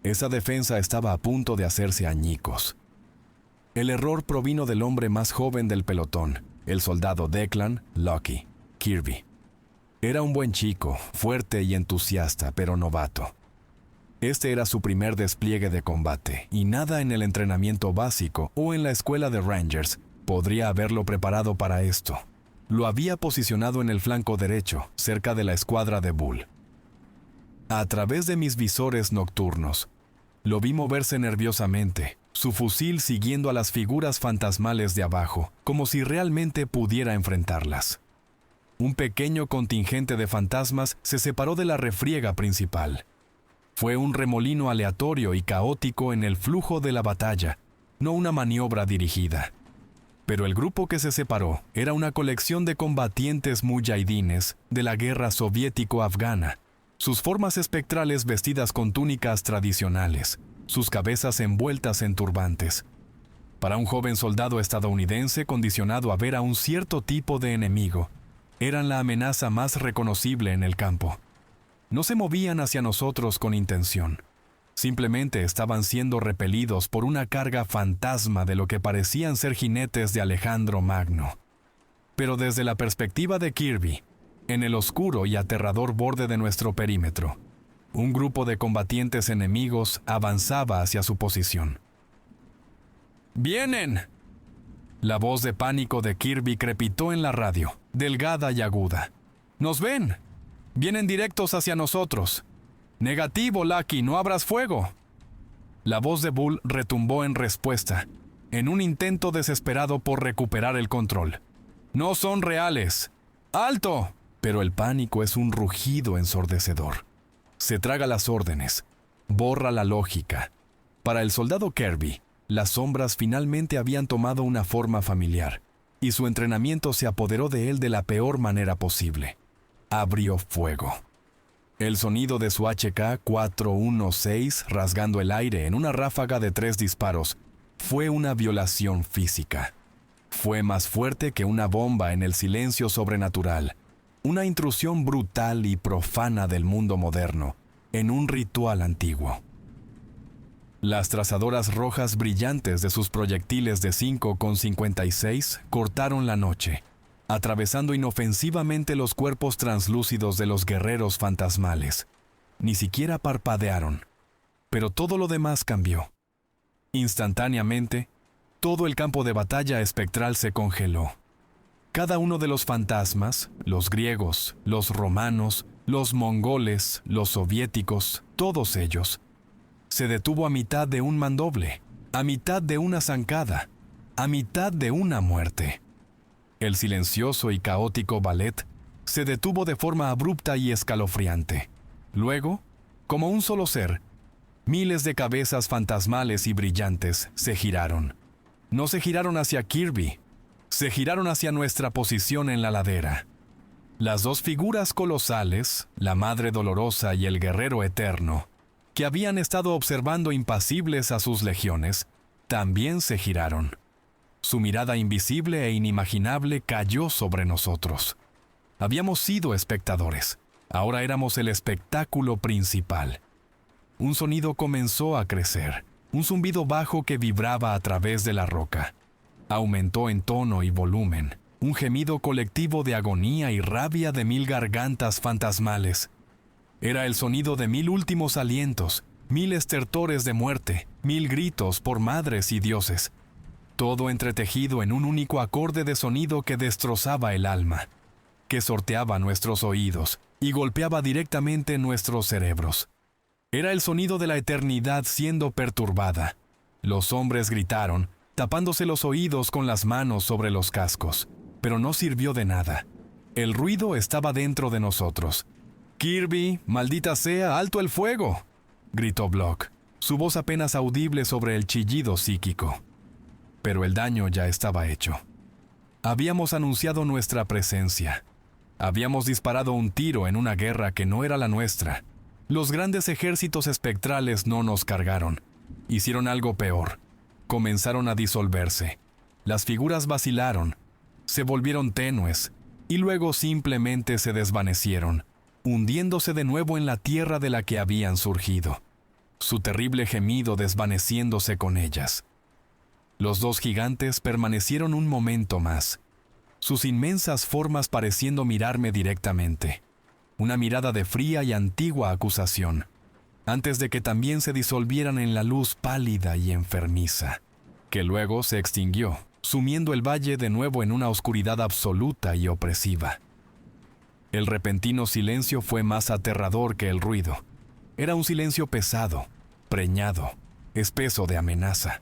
Esa defensa estaba a punto de hacerse añicos. El error provino del hombre más joven del pelotón, el soldado Declan Lucky Kirby. Era un buen chico, fuerte y entusiasta, pero novato. Este era su primer despliegue de combate, y nada en el entrenamiento básico o en la escuela de Rangers podría haberlo preparado para esto. Lo había posicionado en el flanco derecho, cerca de la escuadra de Bull. A través de mis visores nocturnos, lo vi moverse nerviosamente, su fusil siguiendo a las figuras fantasmales de abajo, como si realmente pudiera enfrentarlas. Un pequeño contingente de fantasmas se separó de la refriega principal. Fue un remolino aleatorio y caótico en el flujo de la batalla, no una maniobra dirigida. Pero el grupo que se separó era una colección de combatientes mujahidines de la guerra soviético-afgana, sus formas espectrales vestidas con túnicas tradicionales, sus cabezas envueltas en turbantes. Para un joven soldado estadounidense condicionado a ver a un cierto tipo de enemigo, eran la amenaza más reconocible en el campo. No se movían hacia nosotros con intención. Simplemente estaban siendo repelidos por una carga fantasma de lo que parecían ser jinetes de Alejandro Magno. Pero desde la perspectiva de Kirby, en el oscuro y aterrador borde de nuestro perímetro, un grupo de combatientes enemigos avanzaba hacia su posición. ¡Vienen! La voz de pánico de Kirby crepitó en la radio, delgada y aguda. ¡Nos ven! ¡Vienen directos hacia nosotros! «Negativo, Lucky, no abras fuego». La voz de Bull retumbó en respuesta, en un intento desesperado por recuperar el control. «No son reales. ¡Alto!». Pero el pánico es un rugido ensordecedor. Se traga las órdenes, borra la lógica. Para el soldado Kirby, las sombras finalmente habían tomado una forma familiar, y su entrenamiento se apoderó de él de la peor manera posible. Abrió fuego. El sonido de su HK-416 rasgando el aire en una ráfaga de 3 disparos fue una violación física. Fue más fuerte que una bomba en el silencio sobrenatural, una intrusión brutal y profana del mundo moderno en un ritual antiguo. Las trazadoras rojas brillantes de sus proyectiles de 5,56 cortaron la noche, atravesando inofensivamente los cuerpos translúcidos de los guerreros fantasmales. Ni siquiera parpadearon, pero todo lo demás cambió. Instantáneamente, Todo el campo de batalla espectral se congeló. Cada uno de los fantasmas, los griegos, los romanos, los mongoles, los soviéticos, todos ellos, se detuvo a mitad de un mandoble, a mitad de una zancada, a mitad de una muerte. El silencioso y caótico ballet se detuvo de forma abrupta y escalofriante. Luego, como un solo ser, miles de cabezas fantasmales y brillantes se giraron. No se giraron hacia Kirby, se giraron hacia nuestra posición en la ladera. Las dos figuras colosales, la Madre Dolorosa y el Guerrero Eterno, que habían estado observando impasibles a sus legiones, también se giraron. Su mirada invisible e inimaginable cayó sobre nosotros. Habíamos sido espectadores, ahora éramos el espectáculo principal. Un sonido comenzó a crecer, un zumbido bajo que vibraba a través de la roca. Aumentó en tono y volumen, un gemido colectivo de agonía y rabia de 1000 gargantas fantasmales. Era el sonido de 1000 últimos alientos, 1000 estertores de muerte, 1000 gritos por madres y dioses. Todo entretejido en un único acorde de sonido que destrozaba el alma, que sorteaba nuestros oídos y golpeaba directamente nuestros cerebros. Era el sonido de la eternidad siendo perturbada. Los hombres gritaron, tapándose los oídos con las manos sobre los cascos, pero no sirvió de nada. El ruido estaba dentro de nosotros. «Kirby, maldita sea, alto el fuego», gritó Block, su voz apenas audible sobre el chillido psíquico. Pero el daño ya estaba hecho. Habíamos anunciado nuestra presencia. Habíamos disparado un tiro en una guerra que no era la nuestra. Los grandes ejércitos espectrales no nos cargaron. Hicieron algo peor. Comenzaron a disolverse. Las figuras vacilaron, se volvieron tenues y luego simplemente se desvanecieron, hundiéndose de nuevo en la tierra de la que habían surgido, su terrible gemido desvaneciéndose con ellas. Los dos gigantes permanecieron un momento más, sus inmensas formas pareciendo mirarme directamente, una mirada de fría y antigua acusación, antes de que también se disolvieran en la luz pálida y enfermiza, que luego se extinguió, sumiendo el valle de nuevo en una oscuridad absoluta y opresiva. El repentino silencio fue más aterrador que el ruido. Era un silencio pesado, preñado, espeso de amenaza.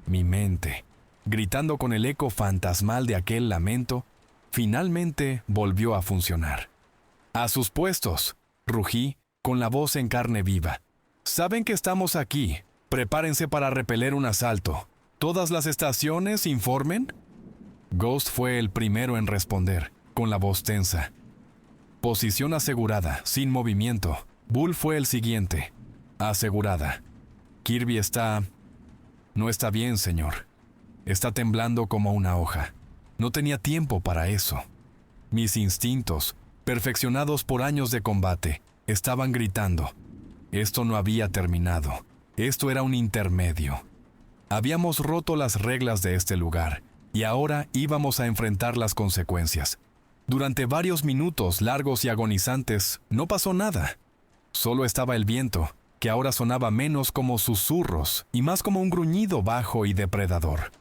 Mi mente, gritando con el eco fantasmal de aquel lamento, finalmente volvió a funcionar. «¡A sus puestos!», rugí, con la voz en carne viva. «Saben que estamos aquí. Prepárense para repeler un asalto. ¿Todas las estaciones informen?». Ghost fue el primero en responder, con la voz tensa. «Posición asegurada, sin movimiento». Bull fue el siguiente. «Asegurada». «Kirby está... no está bien, señor. Está temblando como una hoja. No tenía tiempo para eso». Mis instintos, perfeccionados por años de combate, estaban gritando. Esto no había terminado. Esto era un intermedio. Habíamos roto las reglas de este lugar, y ahora íbamos a enfrentar las consecuencias. Durante varios minutos largos y agonizantes, no pasó nada. Solo estaba el viento, que ahora sonaba menos como susurros y más como un gruñido bajo y depredador.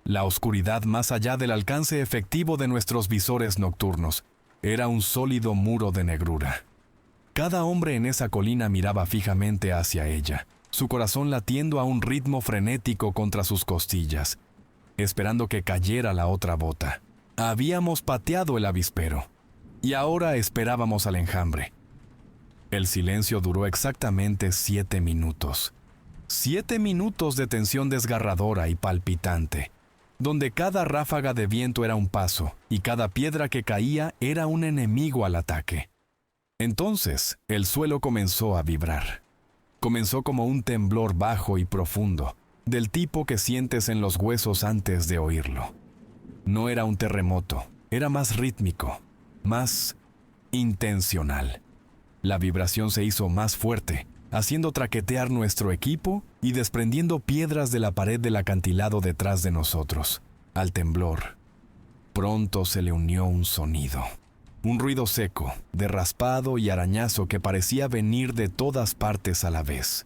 La oscuridad más allá del alcance efectivo de nuestros visores nocturnos era un sólido muro de negrura. Cada hombre en esa colina miraba fijamente hacia ella, su corazón latiendo a un ritmo frenético contra sus costillas, esperando que cayera la otra bota. Habíamos pateado el avispero, y ahora esperábamos al enjambre. El silencio duró exactamente 7 minutos. 7 minutos de tensión desgarradora y palpitante, donde cada ráfaga de viento era un paso, y cada piedra que caía era un enemigo al ataque. Entonces, el suelo comenzó a vibrar. Comenzó como un temblor bajo y profundo, del tipo que sientes en los huesos antes de oírlo. No era un terremoto, era más rítmico, más intencional. La vibración se hizo más fuerte, haciendo traquetear nuestro equipo y desprendiendo piedras de la pared del acantilado detrás de nosotros. Al temblor, pronto se le unió un sonido. Un ruido seco, de raspado y arañazo que parecía venir de todas partes a la vez.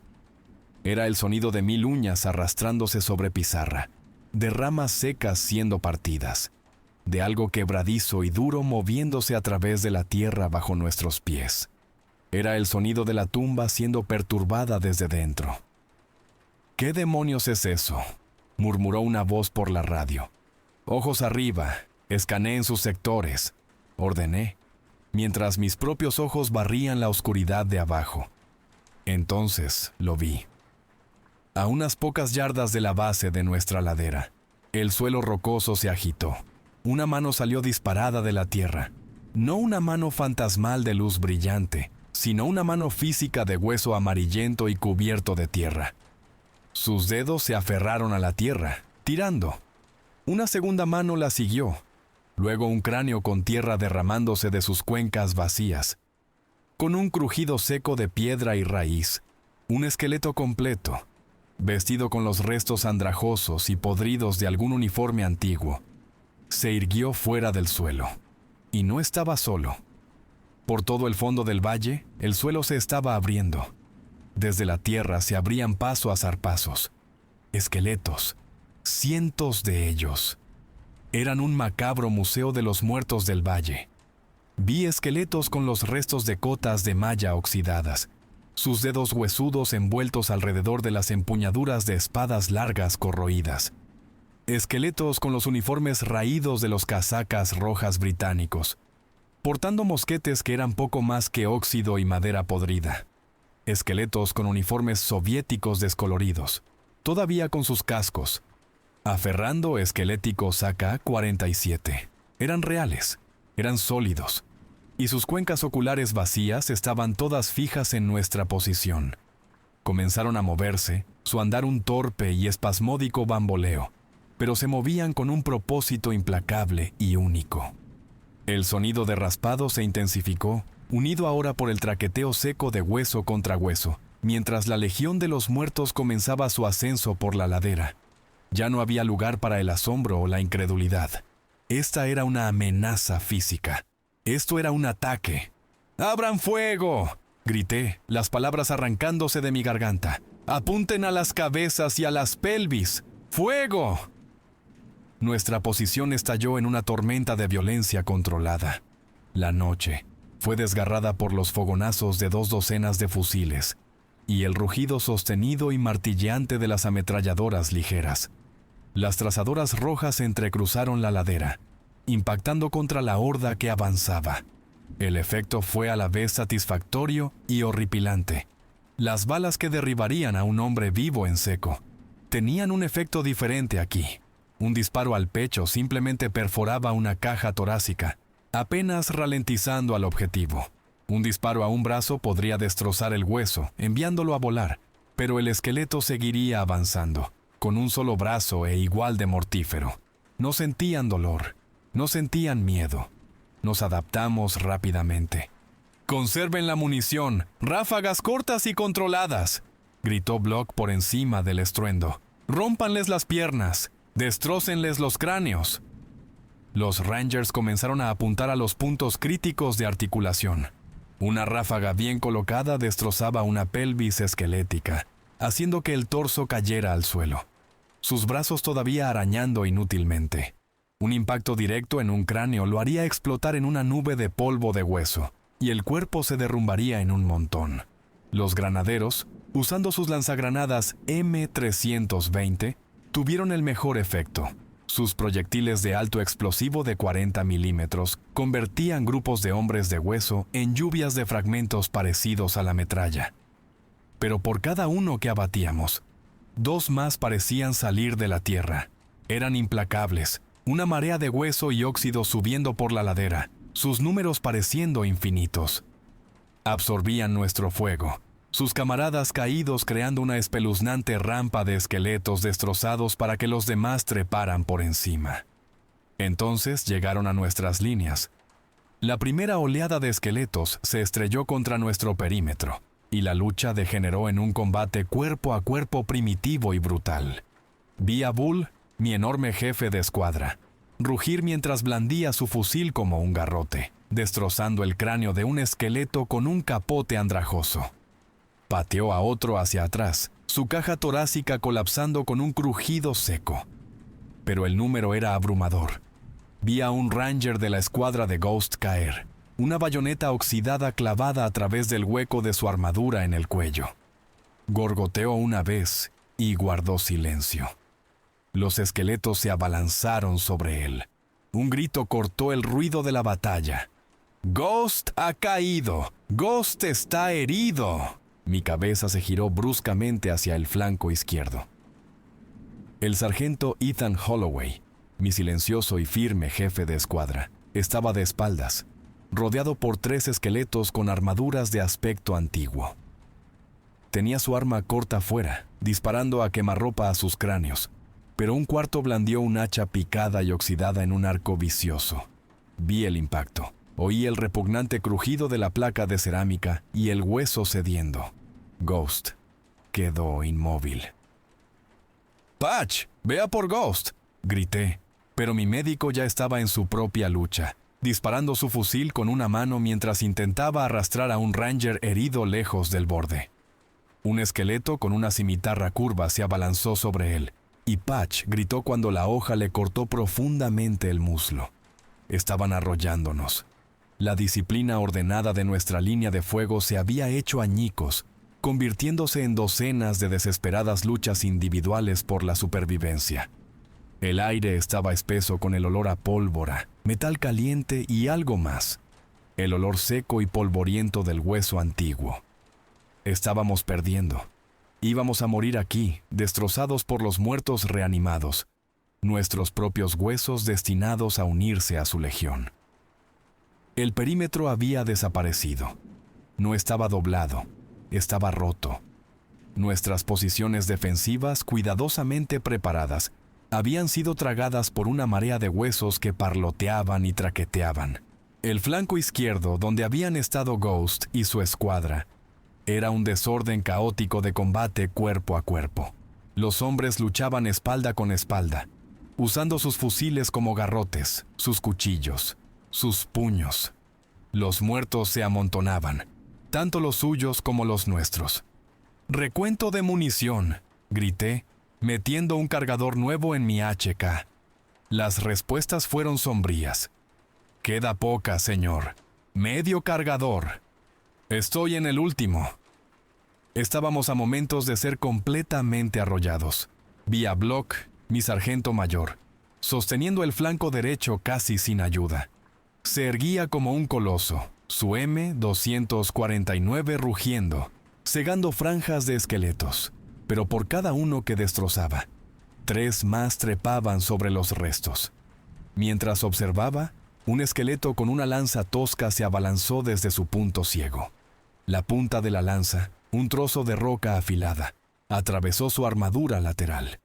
Era el sonido de 1000 uñas arrastrándose sobre pizarra, de ramas secas siendo partidas, de algo quebradizo y duro moviéndose a través de la tierra bajo nuestros pies. Era el sonido de la tumba siendo perturbada desde dentro. «¿Qué demonios es eso?», murmuró una voz por la radio. «Ojos arriba, escaneen sus sectores», ordené, mientras mis propios ojos barrían la oscuridad de abajo. Entonces lo vi. A unas pocas yardas de la base de nuestra ladera, el suelo rocoso se agitó. Una mano salió disparada de la tierra. No una mano fantasmal de luz brillante, sino una mano física de hueso amarillento y cubierto de tierra. Sus dedos se aferraron a la tierra, tirando. Una segunda mano la siguió. Luego un cráneo con tierra derramándose de sus cuencas vacías. Con un crujido seco de piedra y raíz, un esqueleto completo, vestido con los restos andrajosos y podridos de algún uniforme antiguo, se irguió fuera del suelo. Y no estaba solo. Por todo el fondo del valle, el suelo se estaba abriendo. Desde la tierra se abrían paso a zarpazos. Esqueletos, cientos de ellos. Eran un macabro museo de los muertos del valle. Vi esqueletos con los restos de cotas de malla oxidadas, sus dedos huesudos envueltos alrededor de las empuñaduras de espadas largas corroídas. Esqueletos con los uniformes raídos de los casacas rojas británicos, portando mosquetes que eran poco más que óxido y madera podrida. Esqueletos con uniformes soviéticos descoloridos, todavía con sus cascos, aferrando esqueléticos AK-47. Eran reales, eran sólidos, y sus cuencas oculares vacías estaban todas fijas en nuestra posición. Comenzaron a moverse, su andar un torpe y espasmódico bamboleo, pero se movían con un propósito implacable y único. El sonido de raspado se intensificó, unido ahora por el traqueteo seco de hueso contra hueso, mientras la legión de los muertos comenzaba su ascenso por la ladera. Ya no había lugar para el asombro o la incredulidad. Esta era una amenaza física. Esto era un ataque. ¡Abran fuego!, grité, las palabras arrancándose de mi garganta. ¡Apunten a las cabezas y a las pelvis! ¡Fuego! Nuestra posición estalló en una tormenta de violencia controlada. La noche fue desgarrada por los fogonazos de 2 docenas de fusiles y el rugido sostenido y martilleante de las ametralladoras ligeras. Las trazadoras rojas se entrecruzaron la ladera, impactando contra la horda que avanzaba. El efecto fue a la vez satisfactorio y horripilante. Las balas que derribarían a un hombre vivo en seco tenían un efecto diferente aquí. Un disparo al pecho simplemente perforaba una caja torácica, apenas ralentizando al objetivo. Un disparo a un brazo podría destrozar el hueso, enviándolo a volar, pero el esqueleto seguiría avanzando, con un solo brazo e igual de mortífero. No sentían dolor, no sentían miedo. Nos adaptamos rápidamente. «¡Conserven la munición! ¡Ráfagas cortas y controladas!», gritó Block por encima del estruendo. «¡Rómpanles las piernas! ¡Destrócenles los cráneos!». Los Rangers comenzaron a apuntar a los puntos críticos de articulación. Una ráfaga bien colocada destrozaba una pelvis esquelética, haciendo que el torso cayera al suelo, sus brazos todavía arañando inútilmente. Un impacto directo en un cráneo lo haría explotar en una nube de polvo de hueso, y el cuerpo se derrumbaría en un montón. Los granaderos, usando sus lanzagranadas M320, tuvieron el mejor efecto. Sus proyectiles de alto explosivo de 40 milímetros convertían grupos de hombres de hueso en lluvias de fragmentos parecidos a la metralla. Pero por cada uno que abatíamos, 2 más parecían salir de la tierra. Eran implacables, una marea de hueso y óxido subiendo por la ladera, sus números pareciendo infinitos. Absorbían nuestro fuego, sus camaradas caídos creando una espeluznante rampa de esqueletos destrozados para que los demás treparan por encima. Entonces llegaron a nuestras líneas. La primera oleada de esqueletos se estrelló contra nuestro perímetro, y la lucha degeneró en un combate cuerpo a cuerpo primitivo y brutal. Vi a Bull, mi enorme jefe de escuadra, rugir mientras blandía su fusil como un garrote, destrozando el cráneo de un esqueleto con un capote andrajoso. Pateó a otro hacia atrás, su caja torácica colapsando con un crujido seco. pero el número era abrumador. Vi a un Ranger de la escuadra de Ghost caer, una bayoneta oxidada clavada a través del hueco de su armadura en el cuello. Gorgoteó una vez y guardó silencio. Los esqueletos se abalanzaron sobre él. Un grito cortó el ruido de la batalla. ¡Ghost ha caído! ¡Ghost está herido! Mi cabeza se giró bruscamente hacia el flanco izquierdo. El sargento Ethan Holloway, mi silencioso y firme jefe de escuadra, estaba de espaldas, rodeado por 3 esqueletos con armaduras de aspecto antiguo. Tenía su arma corta fuera, disparando a quemarropa a sus cráneos, pero un cuarto blandió un hacha picada y oxidada en un arco vicioso. Vi el impacto. Oí el repugnante crujido de la placa de cerámica y el hueso cediendo. Ghost quedó inmóvil. «Patch, vea por Ghost», grité, pero mi médico ya estaba en su propia lucha, disparando su fusil con una mano mientras intentaba arrastrar a un Ranger herido lejos del borde. Un esqueleto con una cimitarra curva se abalanzó sobre él, y Patch gritó cuando la hoja le cortó profundamente el muslo. Estaban arrollándonos. La disciplina ordenada de nuestra línea de fuego se había hecho añicos, convirtiéndose en docenas de desesperadas luchas individuales por la supervivencia. El aire estaba espeso con el olor a pólvora, metal caliente y algo más, el olor seco y polvoriento del hueso antiguo. Estábamos perdiendo. Íbamos a morir aquí, destrozados por los muertos reanimados, nuestros propios huesos destinados a unirse a su legión. El perímetro había desaparecido. No estaba doblado, estaba roto. Nuestras posiciones defensivas, cuidadosamente preparadas, habían sido tragadas por una marea de huesos que parloteaban y traqueteaban. El flanco izquierdo, donde habían estado Ghost y su escuadra, era un desorden caótico de combate cuerpo a cuerpo. Los hombres luchaban espalda con espalda, usando sus fusiles como garrotes, sus cuchillos, sus puños. Los muertos se amontonaban, tanto los suyos como los nuestros. «Recuento de munición», grité, metiendo un cargador nuevo en mi HK. Las respuestas fueron sombrías. «Queda poca, señor. Medio cargador». «Estoy en el último». Estábamos a momentos de ser completamente arrollados. Vi a Block, mi sargento mayor, sosteniendo el flanco derecho casi sin ayuda. Se erguía como un coloso, su M249 rugiendo, cegando franjas de esqueletos, pero por cada uno que destrozaba, 3 más trepaban sobre los restos. Mientras observaba, un esqueleto con una lanza tosca se abalanzó desde su punto ciego. La punta de la lanza, un trozo de roca afilada, atravesó su armadura lateral.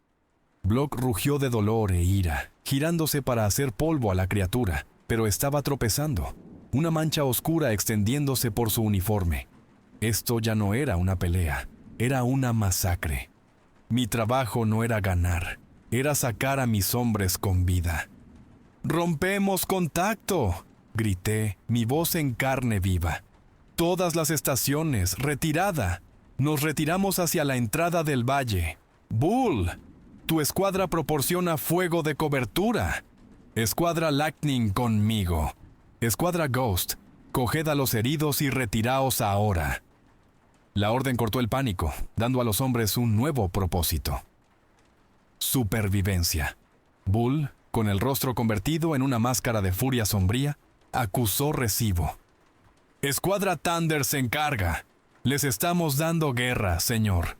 Block rugió de dolor e ira, girándose para hacer polvo a la criatura, pero estaba tropezando, una mancha oscura extendiéndose por su uniforme. Esto ya no era una pelea, era una masacre. Mi trabajo no era ganar, era sacar a mis hombres con vida. «¡Rompemos contacto!», grité, mi voz en carne viva. «Todas las estaciones, retirada. Nos retiramos hacia la entrada del valle. Bull, tu escuadra proporciona fuego de cobertura. Escuadra Lightning conmigo. Escuadra Ghost, coged a los heridos y retiraos ahora». La orden cortó el pánico, dando a los hombres un nuevo propósito. Supervivencia. Bull, con el rostro convertido en una máscara de furia sombría, acusó recibo. «Escuadra Thunder se encarga. Les estamos dando guerra, señor».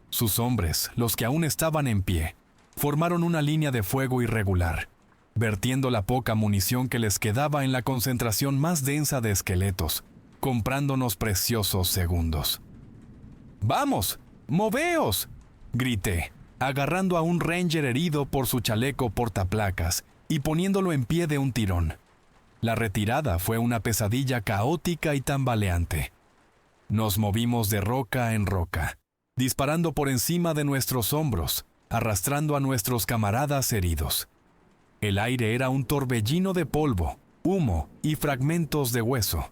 Sus hombres, los que aún estaban en pie, formaron una línea de fuego irregular, vertiendo la poca munición que les quedaba en la concentración más densa de esqueletos, comprándonos preciosos segundos. «¡Vamos! ¡Moveos!», grité, agarrando a un Ranger herido por su chaleco portaplacas y poniéndolo en pie de un tirón. La retirada fue una pesadilla caótica y tambaleante. Nos movimos de roca en roca, disparando por encima de nuestros hombros, arrastrando a nuestros camaradas heridos. El aire era un torbellino de polvo, humo y fragmentos de hueso.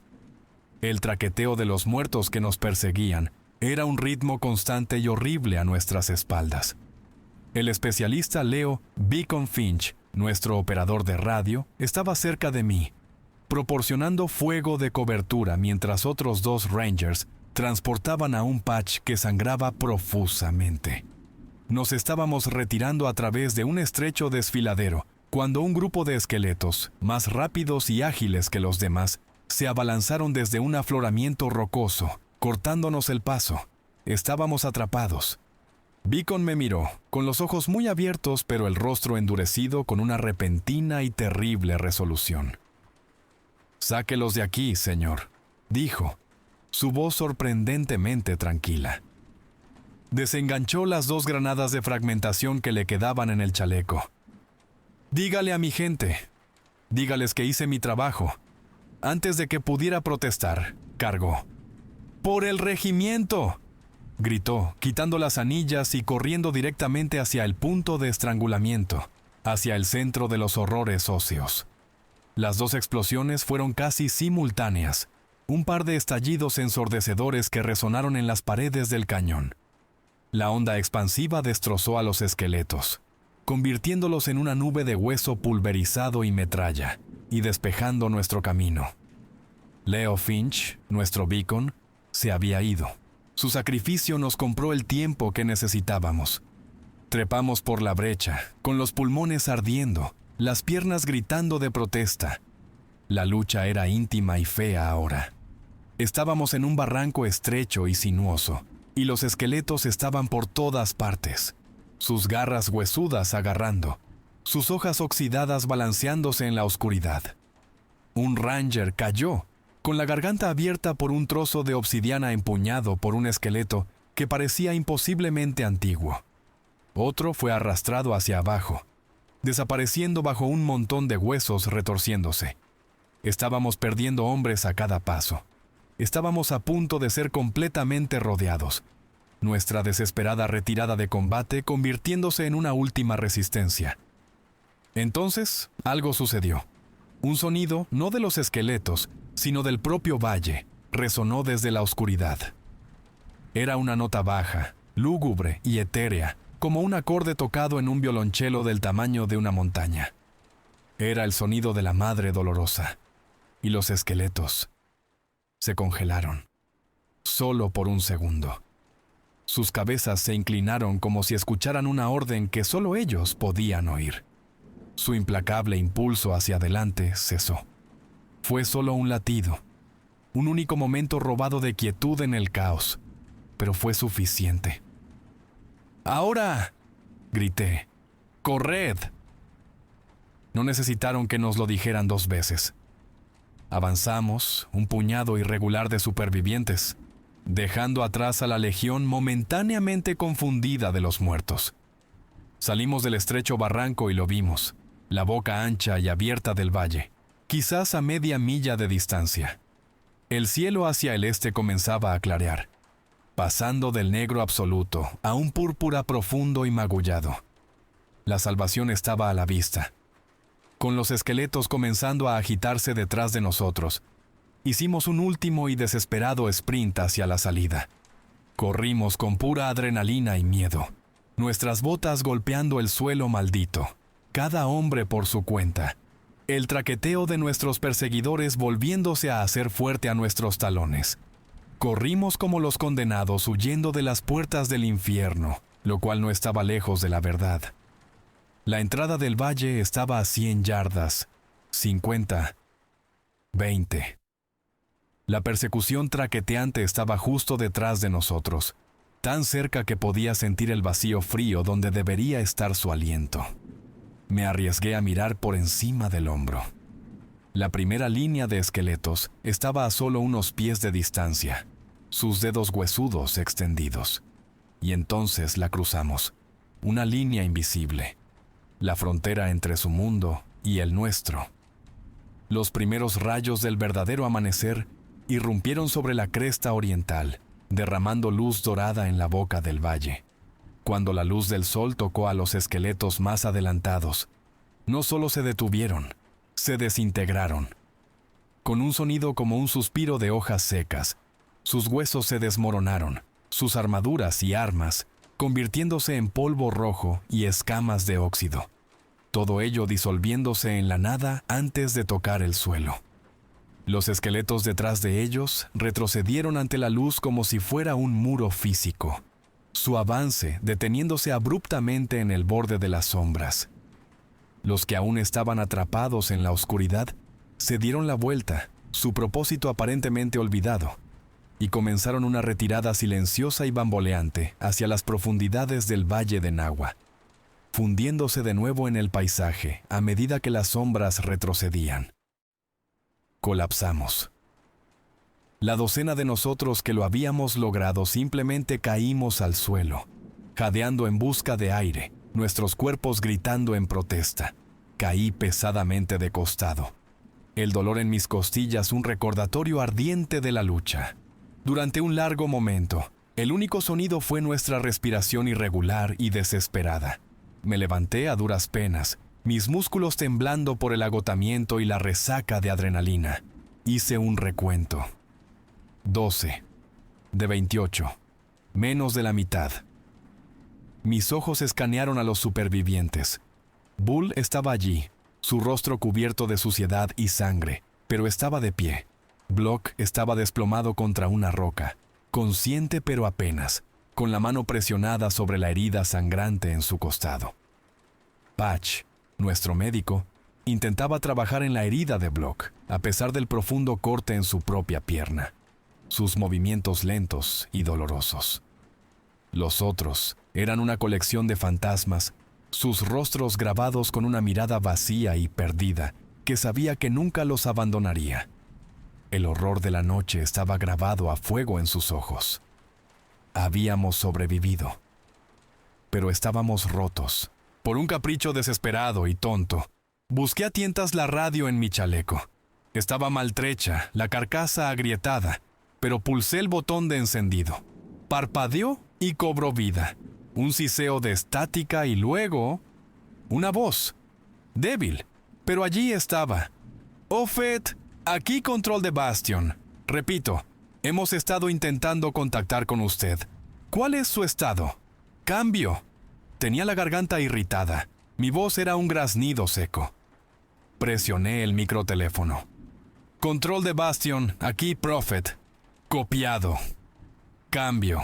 El traqueteo de los muertos que nos perseguían era un ritmo constante y horrible a nuestras espaldas. El especialista Leo Beacon Finch, nuestro operador de radio, estaba cerca de mí, proporcionando fuego de cobertura mientras otros 2 Rangers transportaban a un Patch que sangraba profusamente. Nos estábamos retirando a través de un estrecho desfiladero cuando un grupo de esqueletos, más rápidos y ágiles que los demás, se abalanzaron desde un afloramiento rocoso, cortándonos el paso. Estábamos atrapados. Beacon me miró, con los ojos muy abiertos pero el rostro endurecido con una repentina y terrible resolución. «Sáquelos de aquí, señor», dijo, su voz sorprendentemente tranquila. Desenganchó las 2 granadas de fragmentación que le quedaban en el chaleco. «Dígale a mi gente, dígales que hice mi trabajo». Antes de que pudiera protestar, cargó. «¡Por el regimiento!», gritó, quitando las anillas y corriendo directamente hacia el punto de estrangulamiento, hacia el centro de los horrores óseos. Las 2 explosiones fueron casi simultáneas, un par de estallidos ensordecedores que resonaron en las paredes del cañón. La onda expansiva destrozó a los esqueletos, convirtiéndolos en una nube de hueso pulverizado y metralla, y despejando nuestro camino. Leo Finch, nuestro Beacon, se había ido. Su sacrificio nos compró el tiempo que necesitábamos. Trepamos por la brecha, con los pulmones ardiendo, las piernas gritando de protesta. La lucha era íntima y fea ahora. Estábamos en un barranco estrecho y sinuoso, y los esqueletos estaban por todas partes, sus garras huesudas agarrando, sus hojas oxidadas balanceándose en la oscuridad. Un Ranger cayó, con la garganta abierta por un trozo de obsidiana empuñado por un esqueleto que parecía imposiblemente antiguo. Otro fue arrastrado hacia abajo, desapareciendo bajo un montón de huesos retorciéndose. Estábamos perdiendo hombres a cada paso. Estábamos a punto de ser completamente rodeados. Nuestra desesperada retirada de combate convirtiéndose en una última resistencia. Entonces, algo sucedió. Un sonido, no de los esqueletos, sino del propio valle, resonó desde la oscuridad. Era una nota baja, lúgubre y etérea, como un acorde tocado en un violonchelo del tamaño de una montaña. Era el sonido de la Madre Dolorosa, y los esqueletos se congelaron, solo por un segundo. Sus cabezas se inclinaron como si escucharan una orden que solo ellos podían oír. Su implacable impulso hacia adelante cesó. Fue solo un latido, un único momento robado de quietud en el caos, pero fue suficiente. «¡Ahora!», grité. «¡Corred!». No necesitaron que nos lo dijeran 2 veces. Avanzamos, un puñado irregular de supervivientes, dejando atrás a la legión momentáneamente confundida de los muertos. Salimos del estrecho barranco y lo vimos, la boca ancha y abierta del valle, quizás a media milla de distancia. El cielo hacia el este comenzaba a clarear, pasando del negro absoluto a un púrpura profundo y magullado. La salvación estaba a la vista. Con los esqueletos comenzando a agitarse detrás de nosotros, hicimos un último y desesperado sprint hacia la salida. Corrimos con pura adrenalina y miedo, nuestras botas golpeando el suelo maldito, cada hombre por su cuenta, el traqueteo de nuestros perseguidores volviéndose a hacer fuerte a nuestros talones. Corrimos como los condenados huyendo de las puertas del infierno, lo cual no estaba lejos de la verdad. La entrada del valle estaba a 100 yardas, 50, 20. La persecución traqueteante estaba justo detrás de nosotros, tan cerca que podía sentir el vacío frío donde debería estar su aliento. Me arriesgué a mirar por encima del hombro. La primera línea de esqueletos estaba a solo unos pies de distancia, sus dedos huesudos extendidos. Y entonces la cruzamos, una línea invisible, la frontera entre su mundo y el nuestro. Los primeros rayos del verdadero amanecer irrumpieron sobre la cresta oriental, derramando luz dorada en la boca del valle. Cuando la luz del sol tocó a los esqueletos más adelantados, no solo se detuvieron, se desintegraron. Con un sonido como un suspiro de hojas secas, sus huesos se desmoronaron, sus armaduras y armas convirtiéndose en polvo rojo y escamas de óxido. Todo ello disolviéndose en la nada antes de tocar el suelo. Los esqueletos detrás de ellos retrocedieron ante la luz como si fuera un muro físico, su avance deteniéndose abruptamente en el borde de las sombras. Los que aún estaban atrapados en la oscuridad se dieron la vuelta, su propósito aparentemente olvidado, y comenzaron una retirada silenciosa y bamboleante hacia las profundidades del valle de Nahua, fundiéndose de nuevo en el paisaje a medida que las sombras retrocedían. Colapsamos. La docena de nosotros que lo habíamos logrado simplemente caímos al suelo, jadeando en busca de aire, nuestros cuerpos gritando en protesta. Caí pesadamente de costado. El dolor en mis costillas un recordatorio ardiente de la lucha. Durante un largo momento, el único sonido fue nuestra respiración irregular y desesperada. Me levanté a duras penas, mis músculos temblando por el agotamiento y la resaca de adrenalina. Hice un recuento. 12. De 28. Menos de la mitad. Mis ojos escanearon a los supervivientes. Bull estaba allí, su rostro cubierto de suciedad y sangre, pero estaba de pie. Block estaba desplomado contra una roca, consciente pero apenas, con la mano presionada sobre la herida sangrante en su costado. Patch, nuestro médico, intentaba trabajar en la herida de Block, a pesar del profundo corte en su propia pierna. Sus movimientos lentos y dolorosos. Los otros eran una colección de fantasmas, sus rostros grabados con una mirada vacía y perdida, que sabía que nunca los abandonaría. El horror de la noche estaba grabado a fuego en sus ojos. Habíamos sobrevivido. Pero estábamos rotos. Por un capricho desesperado y tonto, busqué a tientas la radio en mi chaleco. Estaba maltrecha, la carcasa agrietada, pero pulsé el botón de encendido. Parpadeó y cobró vida. Un siseo de estática y luego... una voz. Débil, pero allí estaba. Offet, aquí control de Bastion. Repito, hemos estado intentando contactar con usted. ¿Cuál es su estado? Cambio. Tenía la garganta irritada. Mi voz era un graznido seco. Presioné el microteléfono. Control de Bastion, aquí Prophet. Copiado. Cambio.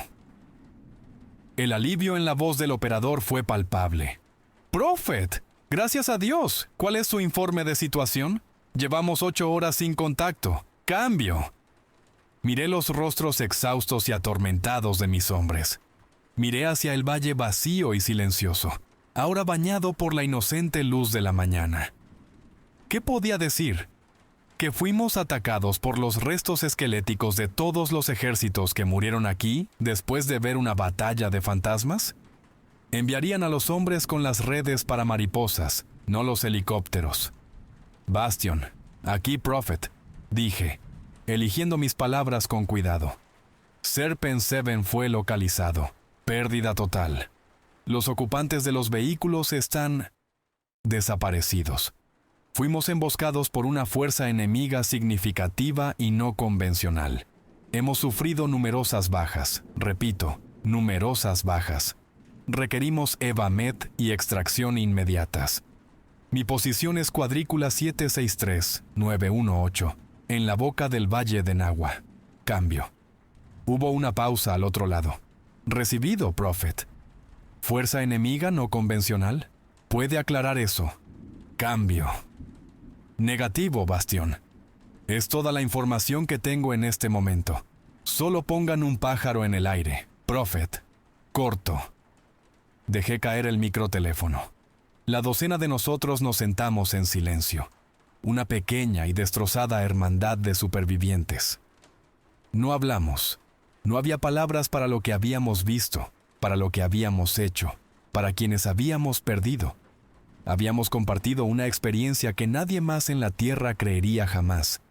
El alivio en la voz del operador fue palpable. Prophet, gracias a Dios. ¿Cuál es su informe de situación? Llevamos 8 horas sin contacto. Cambio. Miré los rostros exhaustos y atormentados de mis hombres. Miré hacia el valle vacío y silencioso, ahora bañado por la inocente luz de la mañana. ¿Qué podía decir? ¿Que fuimos atacados por los restos esqueléticos de todos los ejércitos que murieron aquí después de ver una batalla de fantasmas? Enviarían a los hombres con las redes para mariposas, no los helicópteros. Bastion, aquí Prophet, dije, eligiendo mis palabras con cuidado. Serpent 7 fue localizado. Pérdida total. Los ocupantes de los vehículos están desaparecidos. Fuimos emboscados por una fuerza enemiga significativa y no convencional. Hemos sufrido numerosas bajas, repito, numerosas bajas. Requerimos evamet y extracción inmediatas. Mi posición es cuadrícula 763-918, en la boca del valle de Nahua. Cambio. Hubo una pausa al otro lado. Recibido, Prophet. ¿Fuerza enemiga no convencional? ¿Puede aclarar eso? Cambio. Negativo, Bastión. Es toda la información que tengo en este momento. Solo pongan un pájaro en el aire. Prophet. Corto. Dejé caer el microteléfono. La docena de nosotros nos sentamos en silencio. Una pequeña y destrozada hermandad de supervivientes. No hablamos. No había palabras para lo que habíamos visto, para lo que habíamos hecho, para quienes habíamos perdido. Habíamos compartido una experiencia que nadie más en la tierra creería jamás,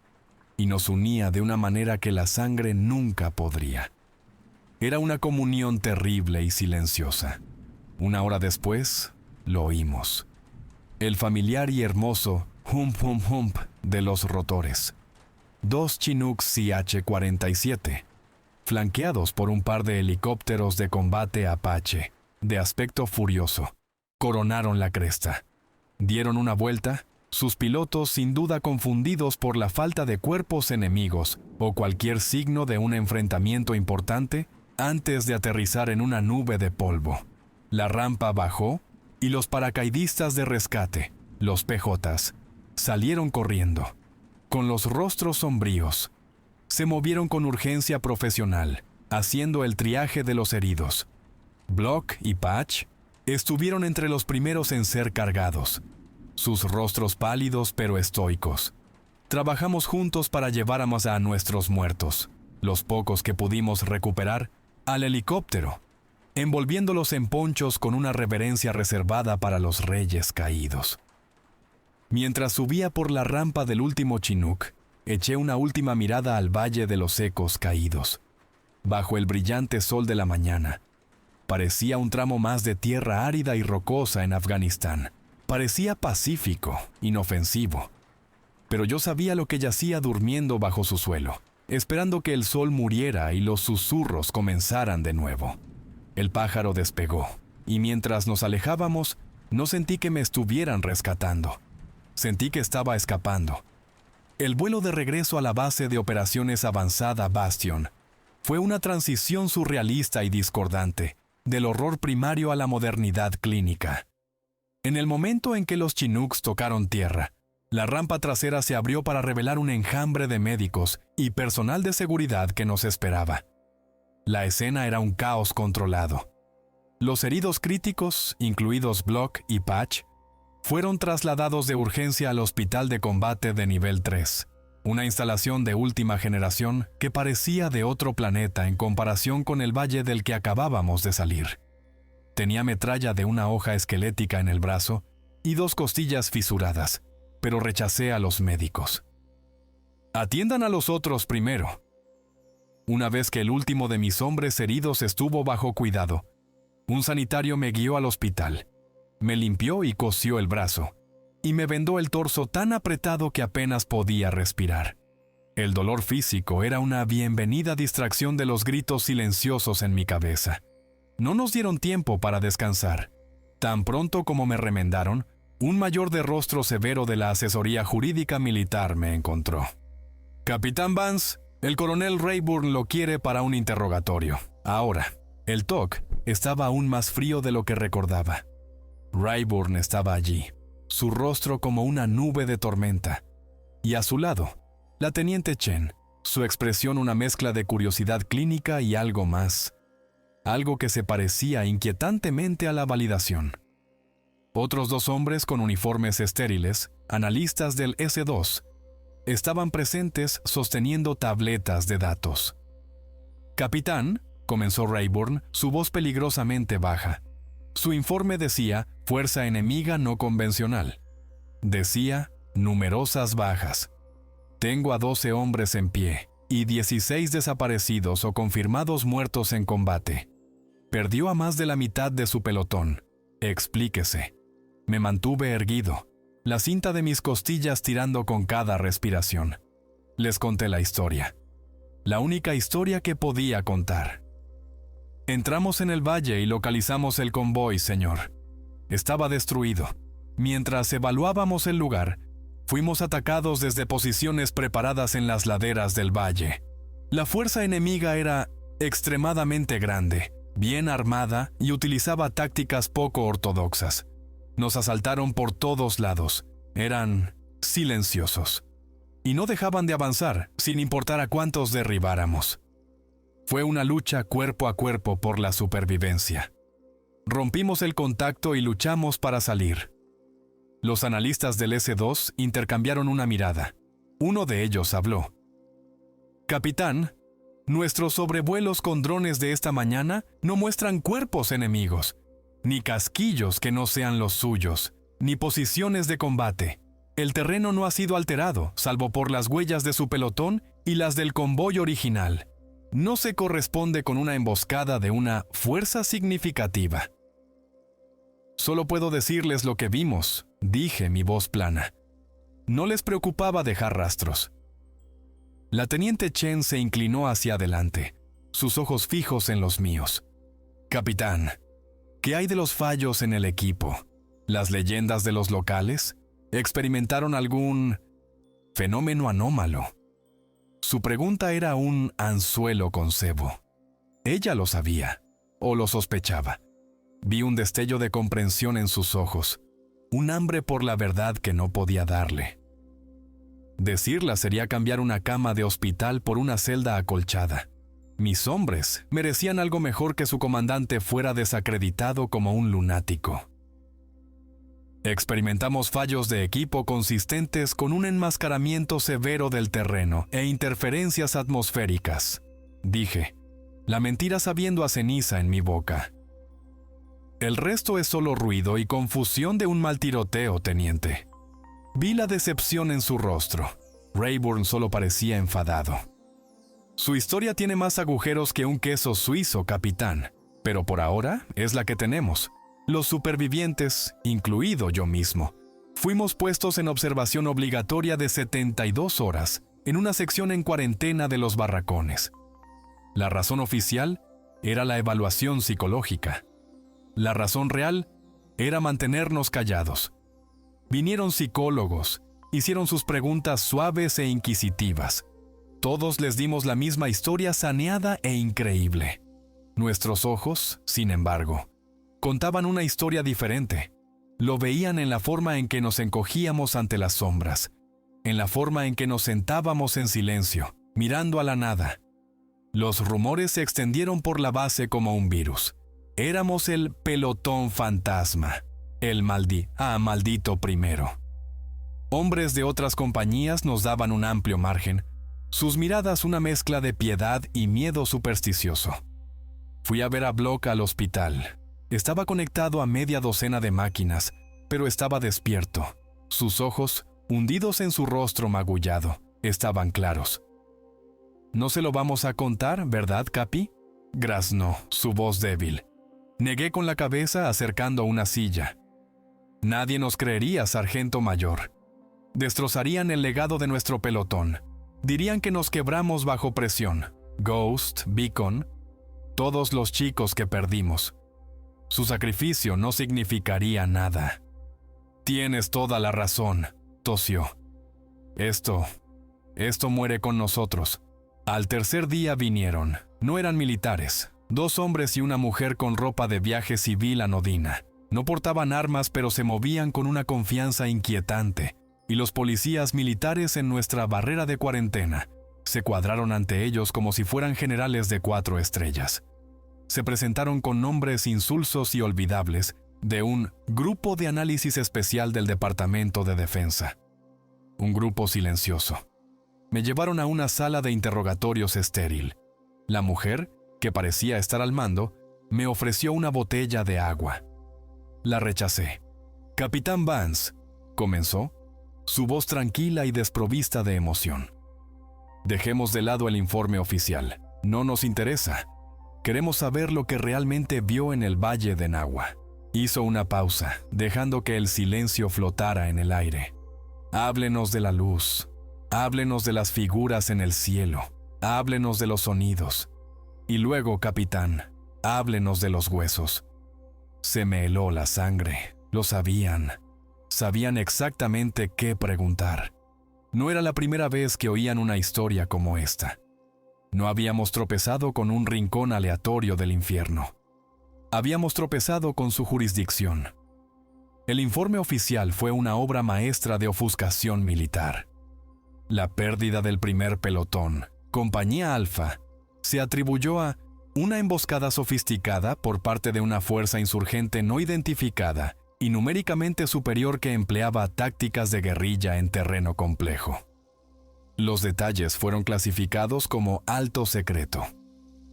y nos unía de una manera que la sangre nunca podría. Era una comunión terrible y silenciosa. Una hora después, lo oímos. El familiar y hermoso hump hump hump de los rotores. 2 Chinooks CH-47, flanqueados por un par de helicópteros de combate Apache, de aspecto furioso, coronaron la cresta. Dieron una vuelta, sus pilotos sin duda confundidos por la falta de cuerpos enemigos o cualquier signo de un enfrentamiento importante, antes de aterrizar en una nube de polvo. La rampa bajó y los paracaidistas de rescate, los PJs, salieron corriendo, con los rostros sombríos. Se movieron con urgencia profesional, haciendo el triaje de los heridos. Block y Patch estuvieron entre los primeros en ser cargados, sus rostros pálidos pero estoicos. Trabajamos juntos para lleváramos a nuestros muertos, los pocos que pudimos recuperar, al helicóptero, envolviéndolos en ponchos con una reverencia reservada para los reyes caídos. Mientras subía por la rampa del último Chinook, eché una última mirada al Valle de los Ecos Caídos. Bajo el brillante sol de la mañana, parecía un tramo más de tierra árida y rocosa en Afganistán. Parecía pacífico, inofensivo. Pero yo sabía lo que yacía durmiendo bajo su suelo, esperando que el sol muriera y los susurros comenzaran de nuevo. El pájaro despegó, y mientras nos alejábamos, no sentí que me estuvieran rescatando. Sentí que estaba escapando. El vuelo de regreso a la base de operaciones avanzada Bastion fue una transición surrealista y discordante, del horror primario a la modernidad clínica. En el momento en que los Chinooks tocaron tierra, la rampa trasera se abrió para revelar un enjambre de médicos y personal de seguridad que nos esperaba. La escena era un caos controlado. Los heridos críticos, incluidos Block y Patch, fueron trasladados de urgencia al Hospital de Combate de Nivel 3, una instalación de última generación que parecía de otro planeta en comparación con el valle del que acabábamos de salir. Tenía metralla de una hoja esquelética en el brazo y 2 costillas fisuradas, pero rechacé a los médicos. «Atiendan a los otros primero». Una vez que el último de mis hombres heridos estuvo bajo cuidado, un sanitario me guió al hospital, me limpió y cosió el brazo, y me vendó el torso tan apretado que apenas podía respirar. El dolor físico era una bienvenida distracción de los gritos silenciosos en mi cabeza. No nos dieron tiempo para descansar. Tan pronto como me remendaron, un mayor de rostro severo de la asesoría jurídica militar me encontró. «Capitán Vance, el coronel Rayburn lo quiere para un interrogatorio. Ahora». El TOC estaba aún más frío de lo que recordaba. Rayburn estaba allí, su rostro como una nube de tormenta. Y a su lado, la teniente Chen, su expresión una mezcla de curiosidad clínica y algo más. Algo que se parecía inquietantemente a la validación. Otros 2 hombres con uniformes estériles, analistas del S2, estaban presentes sosteniendo tabletas de datos. «Capitán», comenzó Rayburn, su voz peligrosamente baja. Su informe decía fuerza enemiga no convencional. Decía numerosas bajas. Tengo a 12 hombres en pie y 16 desaparecidos o confirmados muertos en combate. Perdió a más de la mitad de su pelotón. Explíquese. Me mantuve erguido, la cinta de mis costillas tirando con cada respiración. Les conté la historia. La única historia que podía contar. Entramos en el valle y localizamos el convoy, señor. Estaba destruido. Mientras evaluábamos el lugar, fuimos atacados desde posiciones preparadas en las laderas del valle. La fuerza enemiga era extremadamente grande, bien armada y utilizaba tácticas poco ortodoxas. Nos asaltaron por todos lados. Eran silenciosos. Y no dejaban de avanzar, sin importar a cuántos derribáramos. Fue una lucha cuerpo a cuerpo por la supervivencia. Rompimos el contacto y luchamos para salir. Los analistas del S2 intercambiaron una mirada. Uno de ellos habló. «Capitán, nuestros sobrevuelos con drones de esta mañana no muestran cuerpos enemigos, ni casquillos que no sean los suyos, ni posiciones de combate. El terreno no ha sido alterado, salvo por las huellas de su pelotón y las del convoy original. No se corresponde con una emboscada de una fuerza significativa». «Solo puedo decirles lo que vimos», dije, mi voz plana. No les preocupaba dejar rastros. La teniente Chen se inclinó hacia adelante, sus ojos fijos en los míos. «Capitán, ¿Qué hay de los fallos en el equipo? ¿Las leyendas de los locales? ¿Experimentaron algún fenómeno anómalo? Su pregunta era un anzuelo con cebo. Ella lo sabía, o lo sospechaba. Vi un destello de comprensión en sus ojos, un hambre por la verdad que no podía darle. Decirla sería cambiar una cama de hospital por una celda acolchada. Mis hombres merecían algo mejor que su comandante fuera desacreditado como un lunático. Experimentamos fallos de equipo consistentes con un enmascaramiento severo del terreno e interferencias atmosféricas, dije, la mentira sabiendo a ceniza en mi boca. El resto es solo ruido y confusión de un mal tiroteo, teniente. Vi la decepción en su rostro. Rayburn solo parecía enfadado. Su historia tiene más agujeros que un queso suizo, capitán, pero por ahora es la que tenemos. Los supervivientes, incluido yo mismo, fuimos puestos en observación obligatoria de 72 horas en una sección en cuarentena de los barracones. La razón oficial era la evaluación psicológica. La razón real era mantenernos callados. Vinieron psicólogos, hicieron sus preguntas suaves e inquisitivas. Todos les dimos la misma historia saneada e increíble. Nuestros ojos, sin embargo, contaban una historia diferente. Lo veían en la forma en que nos encogíamos ante las sombras, en la forma en que nos sentábamos en silencio, mirando a la nada. Los rumores se extendieron por la base como un virus. Éramos el pelotón fantasma, el maldito primero. Hombres de otras compañías nos daban un amplio margen, sus miradas una mezcla de piedad y miedo supersticioso. Fui a ver a Block al hospital. Estaba conectado a media docena de máquinas, pero estaba despierto. Sus ojos, hundidos en su rostro magullado, estaban claros. «¿No se lo vamos a contar, verdad, Capi?», graznó, su voz débil. Negué con la cabeza acercando una silla. «Nadie nos creería, sargento mayor. Destrozarían el legado de nuestro pelotón. Dirían que nos quebramos bajo presión. Ghost, Beacon, todos los chicos que perdimos. Su sacrificio no significaría nada». «Tienes toda la razón», tosió. Esto muere con nosotros». Al tercer día vinieron. No eran militares. 2 hombres y una mujer con ropa de viaje civil anodina. No portaban armas, pero se movían con una confianza inquietante. Y los policías militares en nuestra barrera de cuarentena se cuadraron ante ellos como si fueran generales de 4 estrellas. Se presentaron con nombres insulsos y olvidables de un grupo de análisis especial del Departamento de Defensa. Un grupo silencioso. Me llevaron a una sala de interrogatorios estéril. La mujer, que parecía estar al mando, me ofreció una botella de agua. La rechacé. «Capitán Vance», comenzó, su voz tranquila y desprovista de emoción. «Dejemos de lado el informe oficial. No nos interesa. Queremos saber lo que realmente vio en el Valle de Nahua». Hizo una pausa, dejando que el silencio flotara en el aire. «Háblenos de la luz. Háblenos de las figuras en el cielo. Háblenos de los sonidos. Y luego, capitán, háblenos de los huesos». Se me heló la sangre. Lo sabían. Sabían exactamente qué preguntar. No era la primera vez que oían una historia como esta. No habíamos tropezado con un rincón aleatorio del infierno. Habíamos tropezado con su jurisdicción. El informe oficial fue una obra maestra de ofuscación militar. La pérdida del primer pelotón, Compañía Alfa, se atribuyó a una emboscada sofisticada por parte de una fuerza insurgente no identificada y numéricamente superior que empleaba tácticas de guerrilla en terreno complejo. Los detalles fueron clasificados como alto secreto.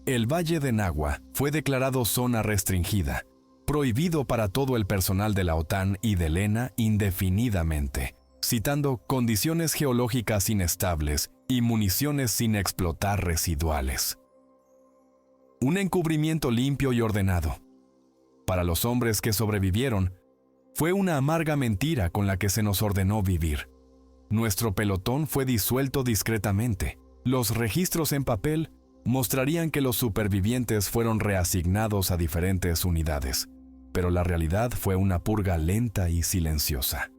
El Valle de Nahua fue declarado zona restringida, prohibido para todo el personal de la OTAN y de Lena indefinidamente, citando condiciones geológicas inestables y municiones sin explotar residuales. Un encubrimiento limpio y ordenado. Para los hombres que sobrevivieron, fue una amarga mentira con la que se nos ordenó vivir. Nuestro pelotón fue disuelto discretamente. Los registros en papel mostrarían que los supervivientes fueron reasignados a diferentes unidades. pero la realidad fue una purga lenta y silenciosa.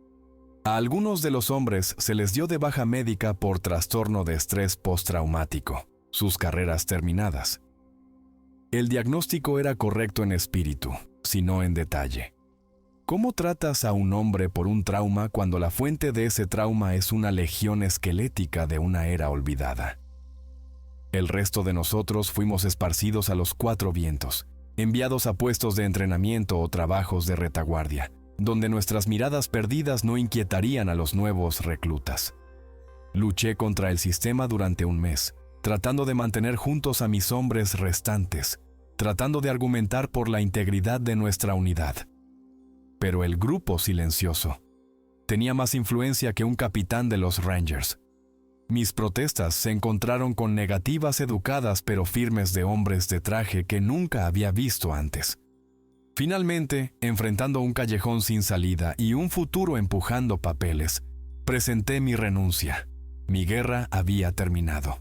A algunos de los hombres se les dio de baja médica por trastorno de estrés postraumático, sus carreras terminadas. El diagnóstico era correcto en espíritu, sino en detalle. ¿Cómo tratas a un hombre por un trauma cuando la fuente de ese trauma es una legión esquelética de una era olvidada? El resto de nosotros fuimos esparcidos a los 4 vientos, enviados a puestos de entrenamiento o trabajos de retaguardia, donde nuestras miradas perdidas no inquietarían a los nuevos reclutas. Luché contra el sistema durante un mes, tratando de mantener juntos a mis hombres restantes, tratando de argumentar por la integridad de nuestra unidad. Pero el grupo silencioso tenía más influencia que un capitán de los Rangers. Mis protestas se encontraron con negativas educadas pero firmes de hombres de traje que nunca había visto antes. Finalmente, enfrentando un callejón sin salida y un futuro empujando papeles, presenté mi renuncia. Mi guerra había terminado.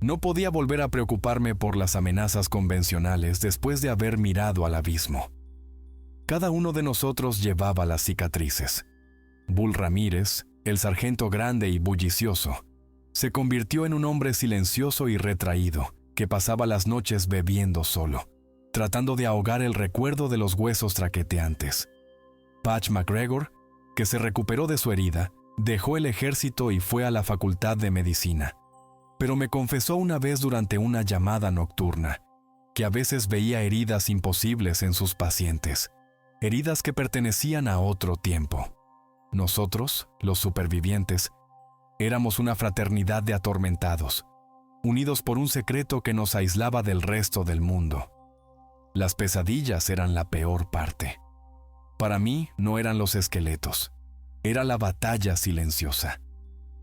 No podía volver a preocuparme por las amenazas convencionales después de haber mirado al abismo. Cada uno de nosotros llevaba las cicatrices. Bull Ramírez, el sargento grande y bullicioso, se convirtió en un hombre silencioso y retraído que pasaba las noches bebiendo solo, tratando de ahogar el recuerdo de los huesos traqueteantes. Patch McGregor, que se recuperó de su herida, dejó el ejército y fue a la Facultad de Medicina, pero me confesó una vez durante una llamada nocturna que a veces veía heridas imposibles en sus pacientes, heridas que pertenecían a otro tiempo. Nosotros, los supervivientes, éramos una fraternidad de atormentados, unidos por un secreto que nos aislaba del resto del mundo. Las pesadillas eran la peor parte. Para mí no eran los esqueletos, era la batalla silenciosa.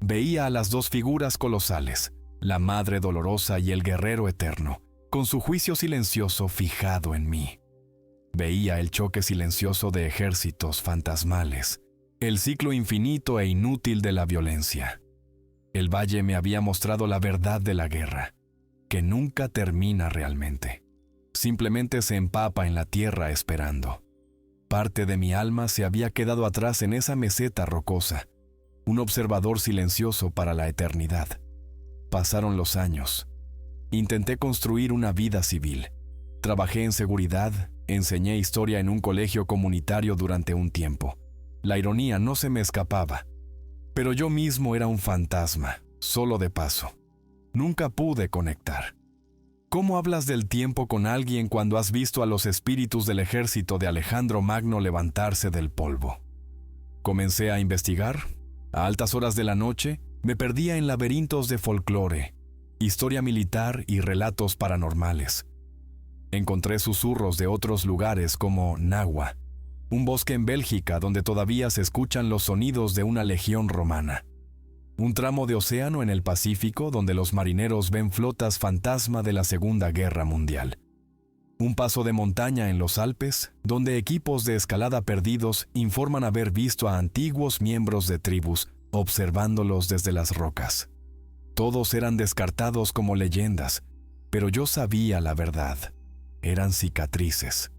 Veía a las 2 figuras colosales, la Madre Dolorosa y el Guerrero Eterno, con su juicio silencioso fijado en mí. Veía el choque silencioso de ejércitos fantasmales, el ciclo infinito e inútil de la violencia. El valle me había mostrado la verdad de la guerra, que nunca termina realmente. Simplemente se empapa en la tierra esperando. Parte de mi alma se había quedado atrás en esa meseta rocosa, un observador silencioso para la eternidad. Pasaron los años. Intenté construir una vida civil. Trabajé en seguridad, enseñé historia en un colegio comunitario durante un tiempo. La ironía no se me escapaba. Pero yo mismo era un fantasma, solo de paso. Nunca pude conectar. ¿Cómo hablas del tiempo con alguien cuando has visto a los espíritus del ejército de Alejandro Magno levantarse del polvo? Comencé a investigar. A altas horas de la noche, me perdía en laberintos de folclore, historia militar y relatos paranormales. Encontré susurros de otros lugares como Nahua, un bosque en Bélgica donde todavía se escuchan los sonidos de una legión romana. Un tramo de océano en el Pacífico donde los marineros ven flotas fantasma de la Segunda Guerra Mundial. Un paso de montaña en los Alpes donde equipos de escalada perdidos informan haber visto a antiguos miembros de tribus observándolos desde las rocas. Todos eran descartados como leyendas, pero yo sabía la verdad. Eran cicatrices.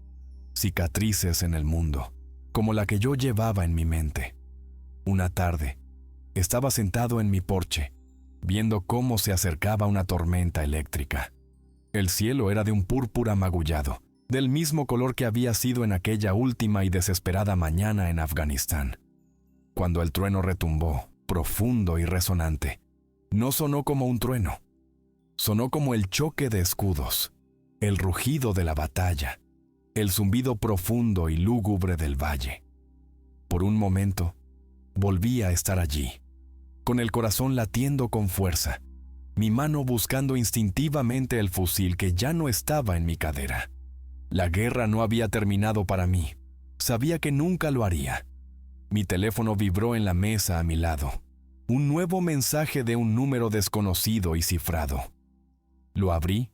Cicatrices en el mundo, como la que yo llevaba en mi mente. Una tarde, estaba sentado en mi porche, viendo cómo se acercaba una tormenta eléctrica. El cielo era de un púrpura magullado, del mismo color que había sido en aquella última y desesperada mañana en Afganistán. Cuando el trueno retumbó, profundo y resonante, no sonó como un trueno. Sonó como el choque de escudos, el rugido de la batalla, el zumbido profundo y lúgubre del valle. Por un momento, volví a estar allí, con el corazón latiendo con fuerza, mi mano buscando instintivamente el fusil que ya no estaba en mi cadera. La guerra no había terminado para mí. Sabía que nunca lo haría. Mi teléfono vibró en la mesa a mi lado. Un nuevo mensaje de un número desconocido y cifrado. Lo abrí.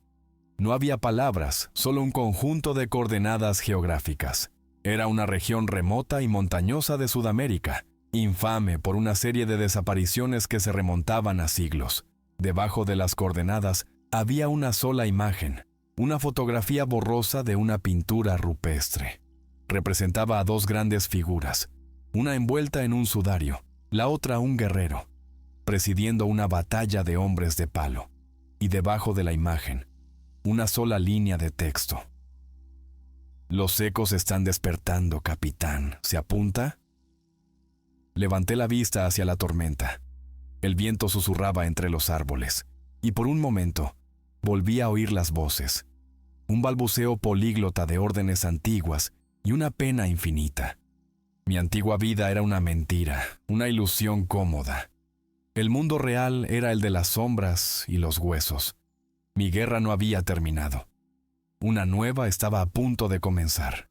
No había palabras, solo un conjunto de coordenadas geográficas. Era una región remota y montañosa de Sudamérica, infame por una serie de desapariciones que se remontaban a siglos. Debajo de las coordenadas había una sola imagen, una fotografía borrosa de una pintura rupestre. representaba a dos grandes figuras, una envuelta en un sudario, la otra un guerrero, presidiendo una batalla de hombres de palo, y debajo de la imagen, una sola línea de texto. Los ecos están despertando, capitán. ¿Se apunta? Levanté la vista hacia la tormenta. El viento susurraba entre los árboles, y por un momento volví a oír las voces, un balbuceo políglota de órdenes antiguas y una pena infinita. Mi antigua vida era una mentira, una ilusión cómoda. El mundo real era el de las sombras y los huesos. Mi guerra no había terminado. Una nueva estaba a punto de comenzar.